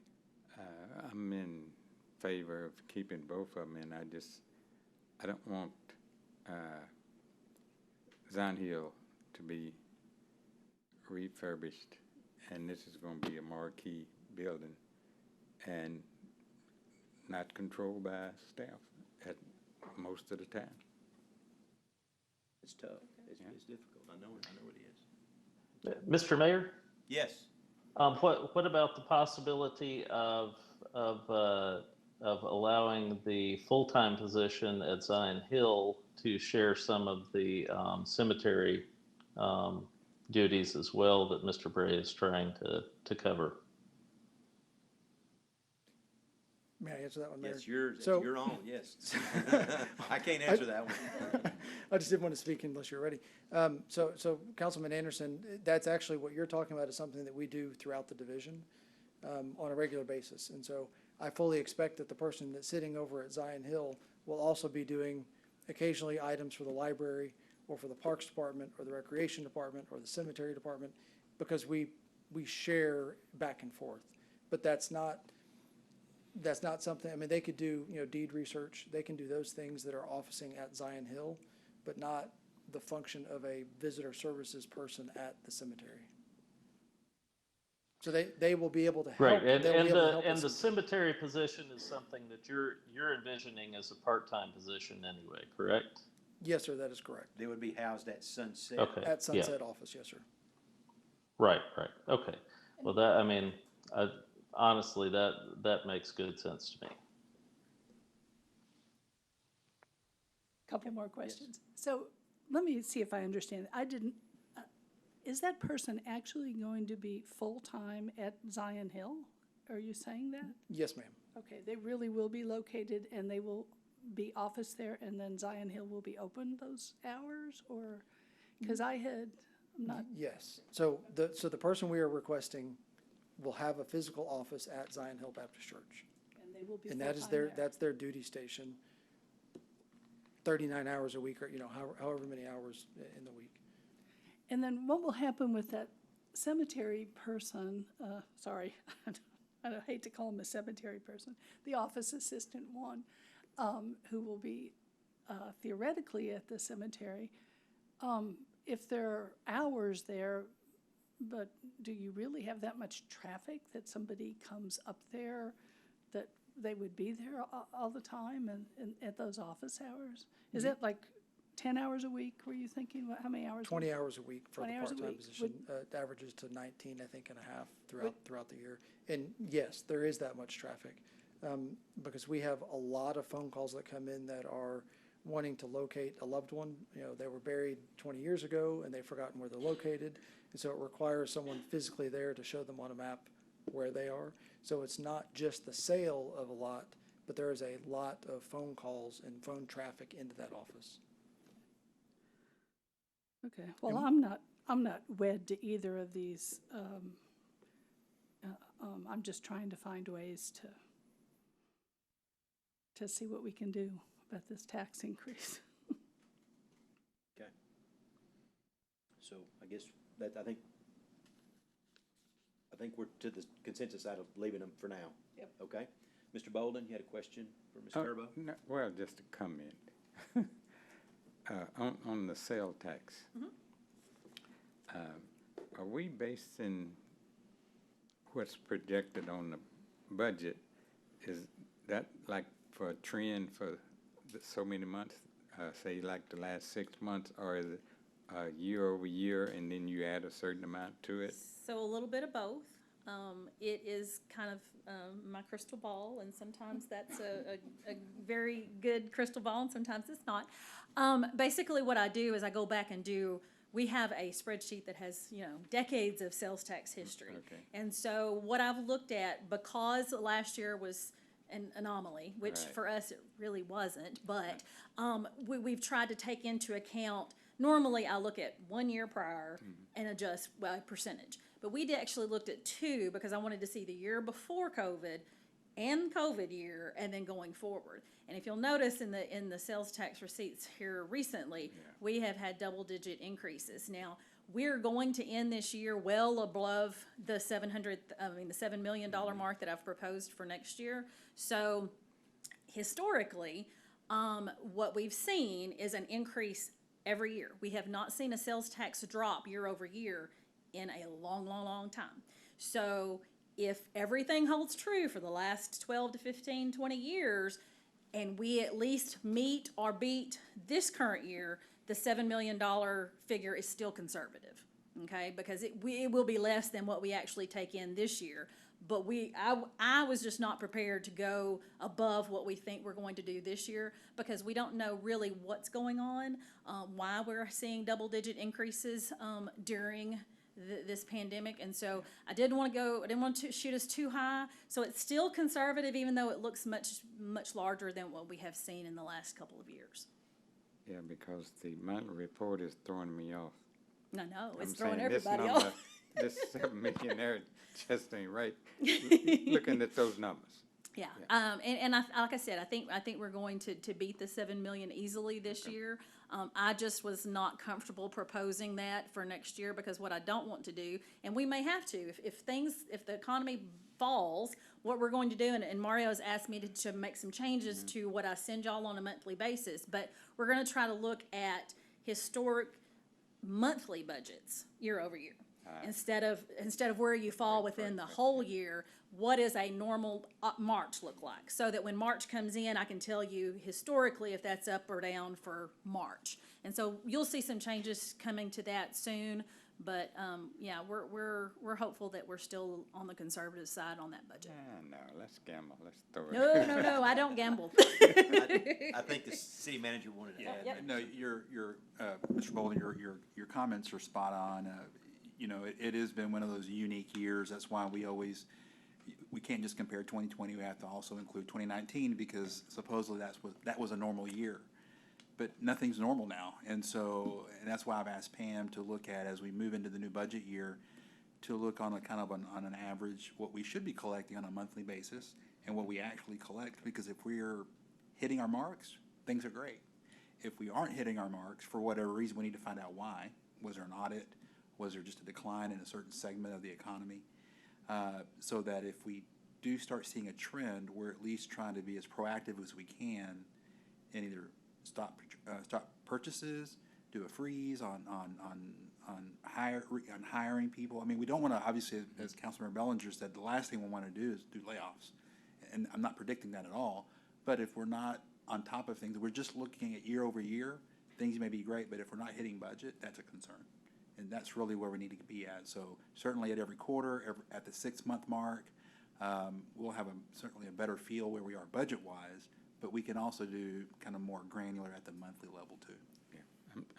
I'm in favor of keeping both of them, and I don't want Zion Hill to be refurbished, and this is going to be a marquee building and not controlled by staff at most of the time. It's tough. It's difficult. I know it is. Mr. Mayor? Yes. What about the possibility of allowing the full-time position at Zion Hill to share some of the cemetery duties as well that Mr. Bray is trying to cover? May I answer that one, Mayor? Yes, you're on, yes. I can't answer that one. I just didn't want to speak unless you're ready. So Councilman Anderson, that's actually what you're talking about is something that we do throughout the division on a regular basis. And so I fully expect that the person that's sitting over at Zion Hill will also be doing occasionally items for the library or for the Parks Department or the Recreation Department or the Cemetery Department, because we share back and forth. But that's not something, I mean, they could do, deed research, they can do those things that are officing at Zion Hill, but not the function of a visitor services person at the cemetery. So they will be able to help. Right, and the cemetery position is something that you're envisioning as a part-time position anyway, correct? Yes, sir, that is correct. They would be housed at Sunset. Okay. At Sunset office, yes, sir. Right, okay. Well, honestly, that makes good sense to me. Couple more questions. So let me see if I understand. Is that person actually going to be full-time at Zion Hill? Are you saying that? Yes, ma'am. Okay, they really will be located and they will be office there, and then Zion Hill will be open those hours, or, because I'm not. Yes, so the person we are requesting will have a physical office at Zion Hill Baptist Church. And they will be And full-time that's their duty station, 39 hours a week, or, however many hours in the week. And then what will happen with that cemetery person, sorry, I hate to call him a cemetery person, the office assistant one, who will be theoretically at the cemetery, if there are hours there, but do you really have that much traffic that somebody comes up there, that they would be there all the time and at those office hours? Is it like 10 hours a week, were you thinking? How many hours? 20 hours a week for the 20 hours a part-time week. position, averages to 19, I think, and a half throughout the year. And yes, there is that much traffic, because we have a lot of phone calls that come in that are wanting to locate a loved one. You know, they were buried 20 years ago and they've forgotten where they're located. And so it requires someone physically there to show them on a map where they are. So it's not just the sale of a lot, but there is a lot of phone calls and phone traffic into that office. Okay, well, I'm not wed to either of these. I'm just trying to find ways to see what we can do about this tax increase. Okay. So I guess that, I think we're to the consensus side of leaving them for now. Yep. Okay. Mr. Bolden, you had a question for Ms. Turbo? No, well, just a comment. On the sale tax. Are we basing what's projected on the budget? Is that like for a trend for so many months, say like the last 6 months, or is it year over year and then you add a certain amount to it? So a little bit of both. It is kind of my crystal ball, and sometimes that's a very good crystal ball, and sometimes it's not. Basically what I do is I go back and we have a spreadsheet that has, decades of sales tax history. Okay. And so what I've looked at, because last year was an anomaly, which Right. for us it really wasn't, but we've tried to take into account, normally I look at 1 year prior and adjust by percentage. But we actually looked at 2 because I wanted to see the year before COVID and COVID year and then going forward. And if you'll notice in the sales tax receipts here recently, we have had double-digit increases. Now, we're going to end this year well above the $7 million mark that I've proposed for next year. So historically, what we've seen is an increase every year. We have not seen a sales tax drop year over year in a long, long, long time. So if everything holds true for the last 12 to 15, 20 years, and we at least meet or beat this current year, the $7 million figure is still conservative, okay? Because it will be less than what we actually take in this year. But I was just not prepared to go above what we think we're going to do this year, because we don't know really what's going on, why we're seeing double-digit increases during this pandemic. And so I didn't want to shoot us too high. So it's still conservative, even though it looks much, much larger than what we have seen in the last couple of years. Yeah, because the monthly report is throwing me off. No, it's I'm throwing saying this everybody number, off. This 7 million there just ain't right. Looking at those numbers. Yeah. And like I said, I think we're going to beat the 7 million easily this year. I just was not comfortable proposing that for next year, because what I don't want to do, and we may have to, if the economy falls, what we're going to do, and Mario's asked me to make some changes to what I send y'all on a monthly basis, but we're going to try to look at historic monthly budgets year over year. Instead of where you fall within the whole year, what does a normal March look like? So that when March comes in, I can tell you historically if that's up or down for March. And so you'll see some changes coming to that soon. But we're hopeful that we're still on the conservative side on that budget. No, let's gamble. Let's throw it. No, I don't gamble. I think the city manager wanted to add. Yep. No, Mr. Bolden, your comments are spot on. It has been one of those unique years. That's why we can't just compare 2020. We have to also include 2019, because supposedly that was a normal year. But nothing's normal now. And that's why I've asked Pam to look at, as we move into the new budget year, to look on on an average, what we should be collecting on a monthly basis and what we actually collect. Because if we're hitting our marks, things are great. If we aren't hitting our marks, for whatever reason, we need to find out why. Was there an audit? Was there just a decline in a certain segment of the economy? So that if we do start seeing a trend, we're at least trying to be as proactive as we can and either stop purchases, do a freeze on hiring people. I mean, we don't want to, obviously, as Councilmember Bellinger said, the last thing we want to do is do layoffs. And I'm not predicting that at all. But if we're not on top of things, we're just looking at year over year, things may be great, but if we're not hitting budget, that's a concern. And that's really where we need to be at. So certainly at every quarter, at the 6-month mark, we'll have certainly a better feel where we are budget-wise, but we can also do kind of more granular at the monthly level too.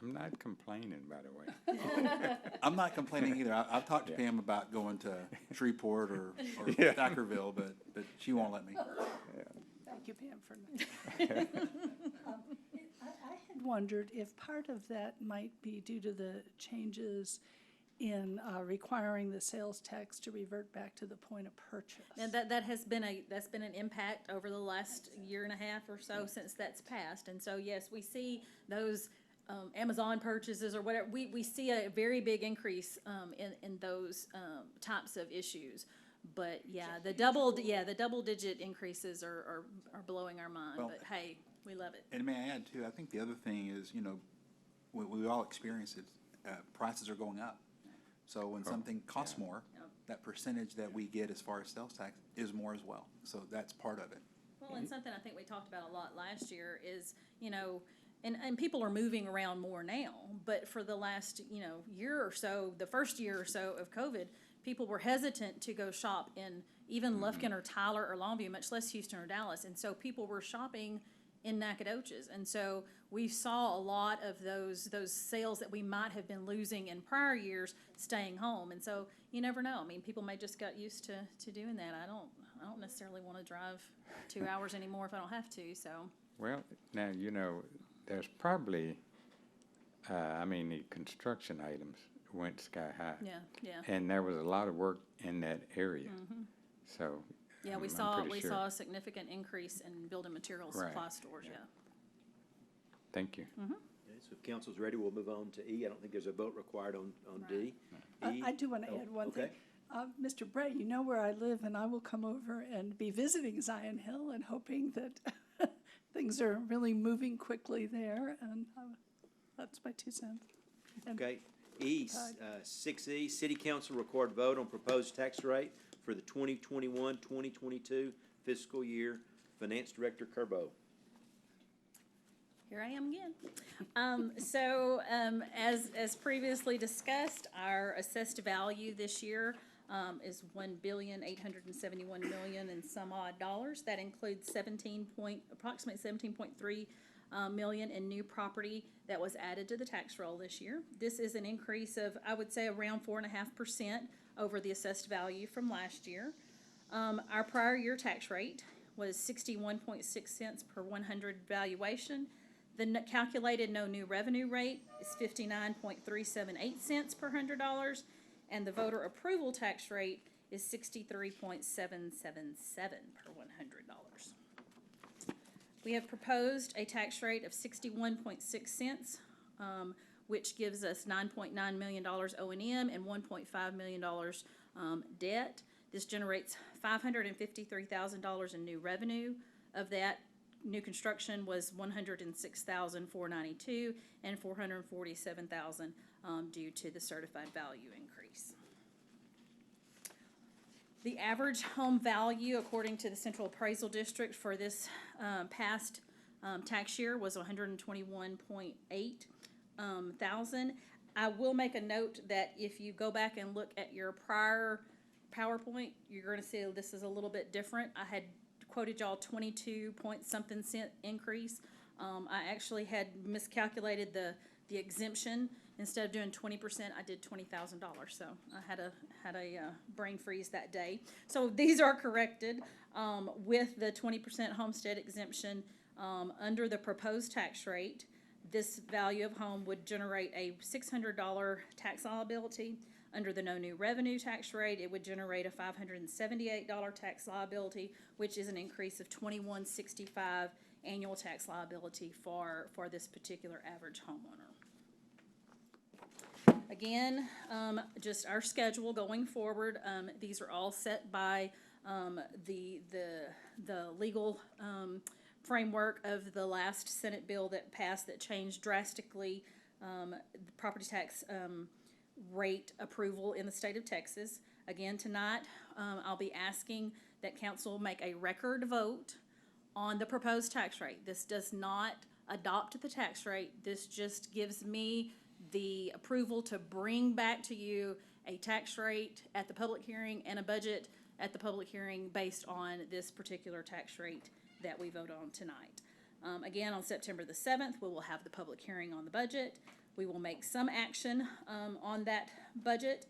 I'm not complaining, by the way. I'm not complaining either. I've talked to Pam about going to Shreveport or Yeah. Thackerville, but she won't let me. Thank you, Pam, for I had wondered if part of that might be due to the changes in requiring the sales tax to revert back to the point of purchase. And that has been that's been an impact over the last year and a half or so since that's passed. And so, yes, we see those Amazon purchases or whatever, we see a very big increase in those types of issues. But the double digit increases are blowing our mind. Well, but hey, we love it. And may I add too, I think the other thing is, we all experience it, prices are going up. So when something costs more, that percentage that we get as far as sales tax is more as well. So that's part of it. Well, and something I think we talked about a lot last year is, and people are moving around more now, but for the last, year or so, the first year or so of COVID, people were hesitant to go shop in even Lufkin or Tyler or Longview, much less Houston or Dallas. And so people were shopping in Nacogdoches. And so we saw a lot of those sales that we might have been losing in prior years staying home. And so you never know. I mean, people may just got used to doing that. I don't necessarily want to drive 2 hours anymore if I don't have to, so. Well, now, there's probably, the construction items went sky high. Yeah. And there was a lot of work in that area. So. Yeah, we saw a significant increase in building materials supply stores, Thank you. Okay, so if council's ready, we'll move on to E. I don't think there's a vote required on D. E. I do want to add one thing. Mr. Bray, you know where I live, and I will come over and be visiting Zion Hill and hoping that things are really moving quickly there, and that's my 2 cents. Okay, E, 6E, City Council record vote on proposed tax rate for the 2021-2022 fiscal year. Finance Director Kerbo. Here I am again. As previously discussed, our assessed value this year is $1,871,000,000 and some odd dollars. That includes approximately 17.3 million in new property that was added to the tax roll this year. This is an increase of, I would say, around 4.5% over the assessed value from last year. Our prior year tax rate was 61.6 cents per 100 valuation. The calculated no new revenue rate is 59.378 cents per $100, and the voter approval tax rate is 63.777 per $100. We have proposed a tax rate of 61.6 cents, which gives us $9.9 million O&M and $1.5 million debt. This generates $553,000 in new revenue. Of that, new construction was $106,492 and $447,000 due to the certified value increase. The average home value, according to the Central Appraisal District for this past tax year, was $121.8 thousand. I will make a note that if you go back and look at your prior PowerPoint, you're going to see this is a little bit different. I had quoted y'all 22 point something cent increase. I actually had miscalculated the exemption. Instead of doing 20%, I did $20,000. So I had a brain freeze that day. So these are corrected with the 20% homestead exemption under the proposed tax rate. This value of home would generate a $600 tax liability. Under the no new revenue tax rate, it would generate a $578 tax liability, which is an increase of $2165 annual tax liability for this particular average homeowner. Again, just our schedule going forward. These are all set by the legal framework of the last Senate bill that passed that changed drastically the property tax rate approval in the state of Texas. Again, tonight, I'll be asking that council make a record vote on the proposed tax rate. This does not adopt the tax rate. This just gives me the approval to bring back to you a tax rate at the public hearing and a budget at the public hearing based on this particular tax rate that we vote on tonight. Again, on September the 7th, we will have the public hearing on the budget. We will make some action on that budget.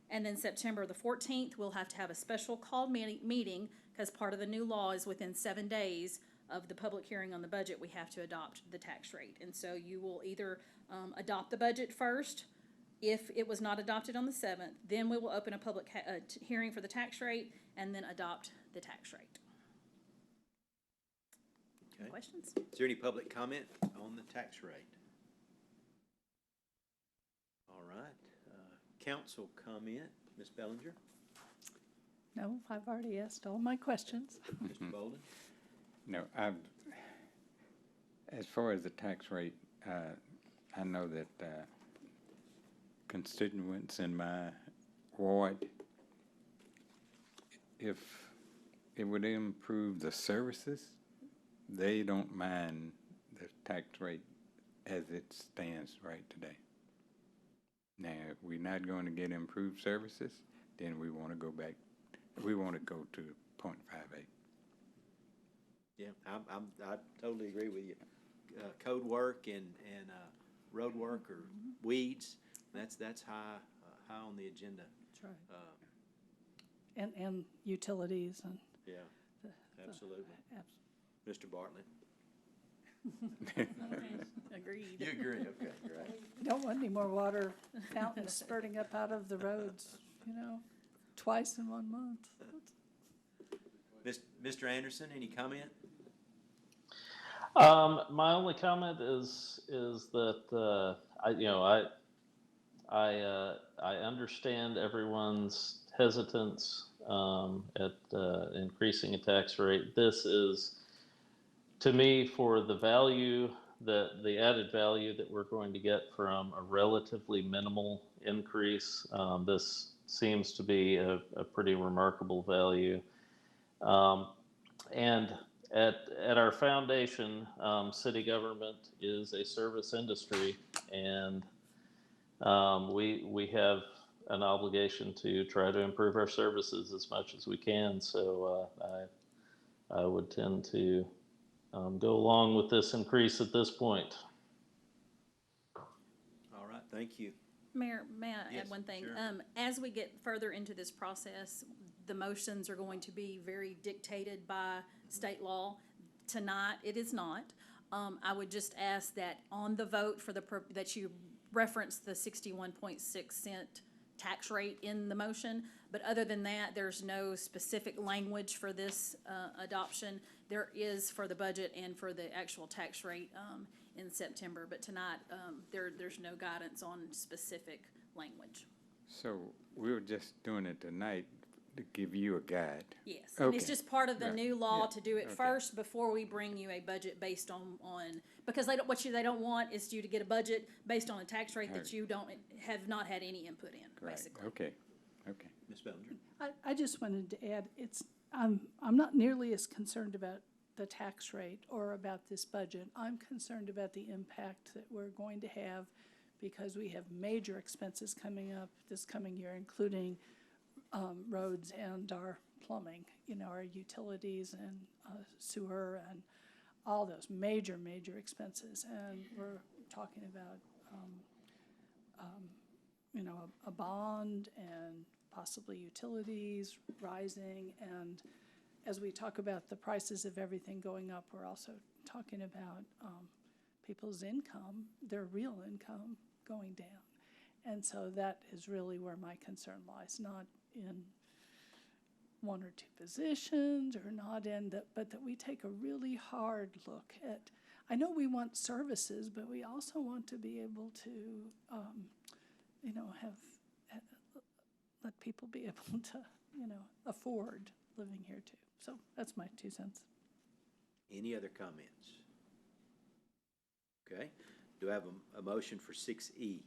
And then September the 14th, we'll have to have a special called meeting because part of the new law is within 7 days of the public hearing on the budget, we have to adopt the tax rate. And so you will either adopt the budget first. If it was not adopted on the 7th, then we will open a public hearing for the tax rate and then adopt the tax rate. Okay. Questions? Is there any public comment on the tax rate? All right. Council comment, Ms. Bellinger, No, I've already asked all my questions. Mr. Bolden. No, as far as the tax rate, I know that constituents in my ward, if it would improve the services, they don't mind the tax rate as it stands right today. Now, if we're not going to get improved services, then we want to go back, we want to go to 0.58. Yeah, I totally agree with you. Code work and road work or weeds, that's high on the agenda. That's right. And utilities and. Yeah, absolutely. Mr. Bartlett? Agreed. You agree, okay, great. Don't want any more water fountains spurting up out of the roads, twice in 1 month. Mr. Anderson, any comment? My only comment is that I understand everyone's hesitance at increasing a tax rate. This is, to me, for the value the added value that we're going to get from a relatively minimal increase. This seems to be a pretty remarkable value. And at our foundation, city government is a service industry, and we have an obligation to try to improve our services as much as we can. So I would tend to go along with this increase at this point. All right, thank you. Mayor, may I Yes, add one thing? sure. As we get further into this process, the motions are going to be very dictated by state law. Tonight, it is not. I would just ask that on the vote for that you reference the 61.6 cent tax rate in the motion. But other than that, there's no specific language for this adoption. There is for the budget and for the actual tax rate in September. But tonight, there's no guidance on specific language. So we were just doing it tonight to give you a guide. Yes, and it's Okay. just part of the Right. new law Yeah. to do it Okay. first before we bring you a budget based on, because they don't want is you to get a budget based on a tax rate that Right. you have not had any input in, Right, basically. okay. Ms. Bellinger? I just wanted to add, I'm not nearly as concerned about the tax rate or about this budget. I'm concerned about the impact that we're going to have because we have major expenses coming up this coming year, including roads and our plumbing, our utilities and sewer and all those major expenses. And we're talking about, a bond and possibly utilities rising. And as we talk about the prices of everything going up, we're also talking about people's income, their real income going down. And so that is really where my concern lies, not in one or two positions or not in that, but that we take a really hard look at, I know we want services, but we also want to be able to, let people be able to, afford living here too. So that's my 2 cents. Any other comments? Okay, do I have a motion for 6E?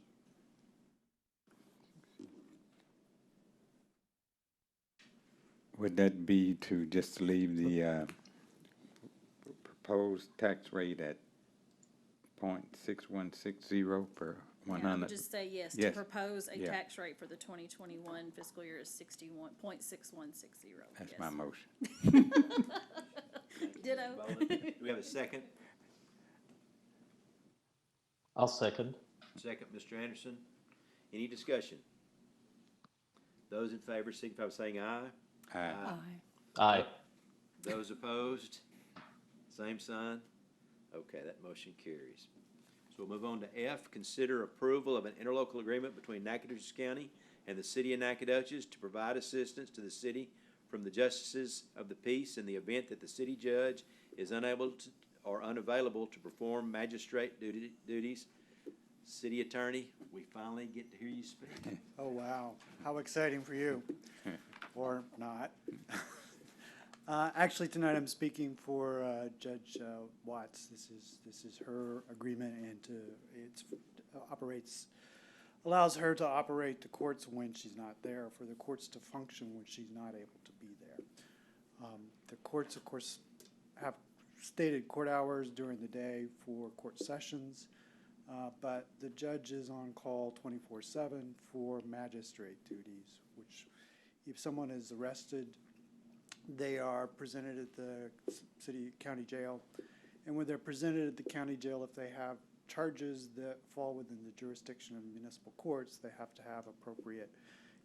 Would that be to just leave the proposed tax rate at .6160 per one Yeah, I would hundred. just say yes, to Yes. propose a Yeah. tax rate for the 2021 fiscal year is 61.6160. That's Yes. my motion. Ditto. Do we have a second? I'll second. Second, Mr. Anderson. Any discussion? Those in favor signify by saying aye. Aye. Aye. Aye. Those opposed, same sign. Okay, that motion carries. So we'll move on to F, consider approval of an interlocal agreement between Nacogdoches County and the city of Nacogdoches to provide assistance to the city from the justices of the peace in the event that the city judge is unable to, or unavailable to perform magistrate duties. City attorney, we finally get to hear you speak. Oh, wow. How exciting for you. Or not. Actually, tonight I'm speaking for Judge Watts. This is her agreement, and allows her to operate the courts when she's not there, for the courts to function when she's not able to be there. The courts, of course, have stated court hours during the day for court sessions, but the judge is on call 24/7 for magistrate duties, which if someone is arrested, they are presented at the county jail. And when they're presented at the county jail, if they have charges that fall within the jurisdiction of municipal courts, they have to have appropriate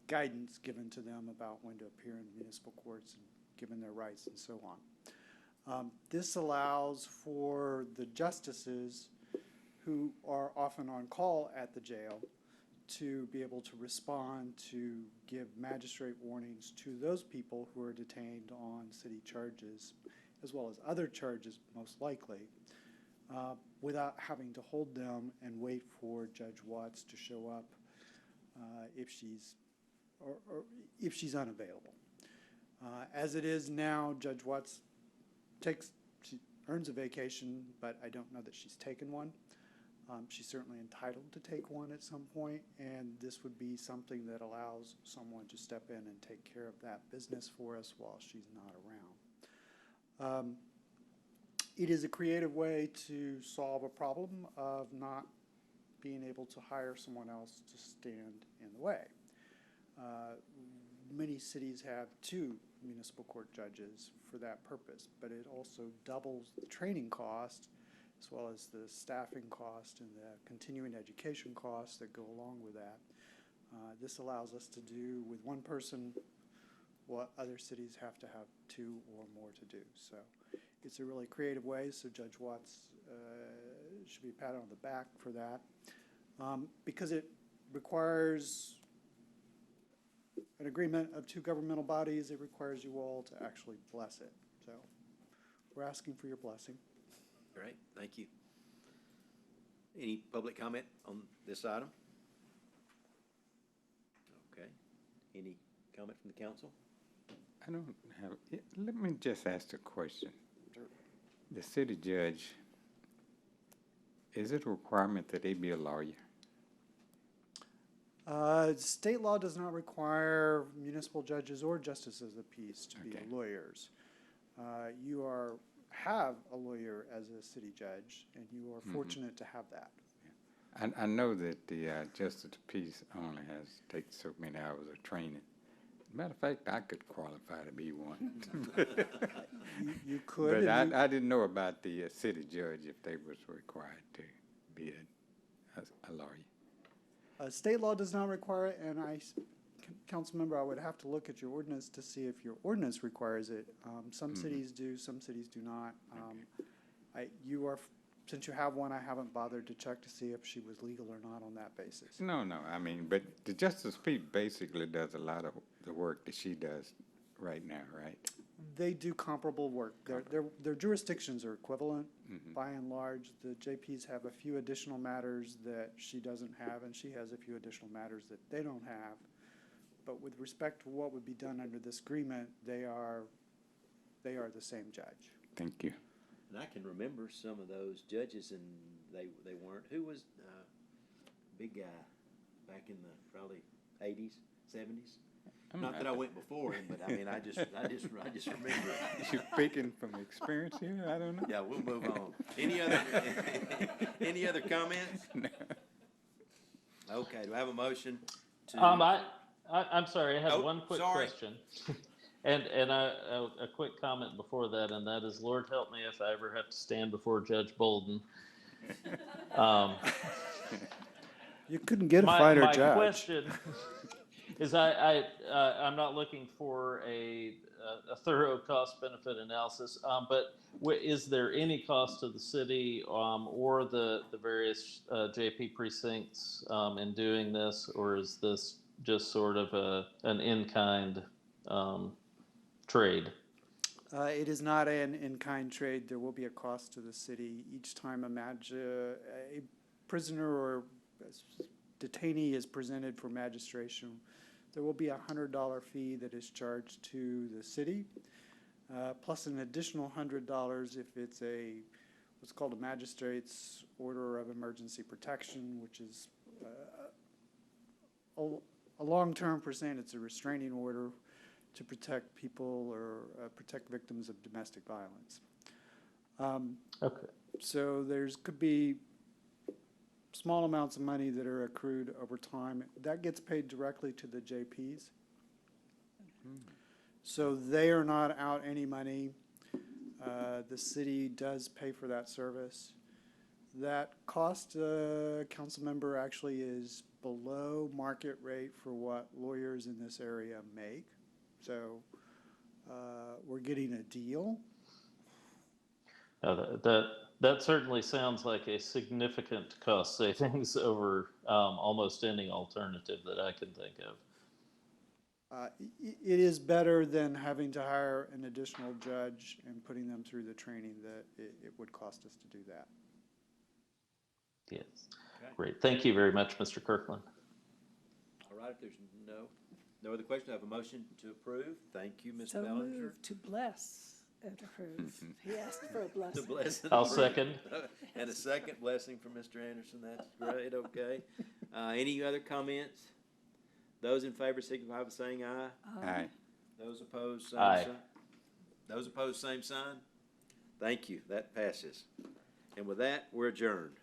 guidance given to them about when to appear in municipal courts and given their rights and so on. This allows for the justices who are often on call at the jail to be able to respond to give magistrate warnings to those people who are detained on city charges, as well as other charges, most likely, without having to hold them and wait for Judge Watts to show up if she's unavailable. As it is now, Judge Watts she earns a vacation, but I don't know that she's taken one. She's certainly entitled to take one at some point, and this would be something that allows someone to step in and take care of that business for us while she's not around. It is a creative way to solve a problem of not being able to hire someone else to stand in the way. Many cities have 2 municipal court judges for that purpose, but it also doubles the training cost as well as the staffing cost and the continuing education costs that go along with that. This allows us to do with one person what other cities have to have 2 or more to do. So it's a really creative way, so Judge Watts should be patted on the back for that. Because it requires an agreement of 2 governmental bodies, it requires you all to actually bless it. So we're asking for your blessing. Great, thank you. Any public comment on this item? Okay. Any comment from the council? I don't have, let me just ask a question. The city judge, is it a requirement that they be a lawyer? State law does not require municipal judges or justices of the peace to be lawyers. You have a lawyer as a city judge, and you are fortunate to have that. I know that the Justice of the Peace only takes so many hours of training. Matter of fact, I could qualify to be one. You could. But I didn't know about the city judge, if they was required to be a lawyer. State law does not require it, and council member, I would have to look at your ordinance to see if your ordinance requires it. Some cities do, some cities do not. Since you have one, I haven't bothered to check to see if she was legal or not on that basis. No, I mean, but the Justice of the Peace basically does a lot of the work that she does right now, right? They do comparable work. Their jurisdictions are equivalent by and large. The JPs have a few additional matters that she doesn't have, and she has a few additional matters that they don't have. But with respect to what would be done under this agreement, they are the same judge. Thank you. And I can remember some of those judges, and they weren't. Who was big guy back in the probably 80s, 70s? Not that I went before him, but I mean, I just remember it. You're speaking from experience here? I don't know. Yeah, we'll move on. Any other comments? No. Okay, do I have a motion to? I'm sorry, I had Oh, one quick sorry. question. And a quick comment before that, and that is, Lord help me if I ever have to stand before Judge Bolden. You couldn't get a finer My judge. question is, I'm not looking for a thorough cost-benefit analysis, but is there any cost to the city or the various JP precincts in doing this, or is this just sort of an in-kind trade? It is not an in-kind trade. There will be a cost to the city each time a prisoner or detainee is presented for magistration. There will be a $100 fee that is charged to the city, plus an additional $100 if it's what's called a magistrate's order of emergency protection, which is a long-term percent. It's a restraining order to protect people or protect victims of domestic violence. Okay. So could be small amounts of money that are accrued over time. That gets paid directly to the JPs. So they are not out any money. The city does pay for that service. That cost, council member, actually is below market rate for what lawyers in this area make. So we're getting a deal. That certainly sounds like a significant cost savings over almost any alternative that I can think of. It is better than having to hire an additional judge and putting them through the training that it would cost us to do that. Yes. Okay. Great. Thank you very much, Mr. Kirkland. All right, if there's no other question, I have a motion to approve. Thank you, Ms. So Bellinger. move to bless and approve. He asked for a To blessing. bless and I'll approve. second. And a second blessing from Mr. Anderson. That's great. Okay. Any other comments? Those in favor signify by saying aye. Aye. Those opposed, same Aye. sign. Those opposed, same sign. Thank you. That passes. And with that, we're adjourned.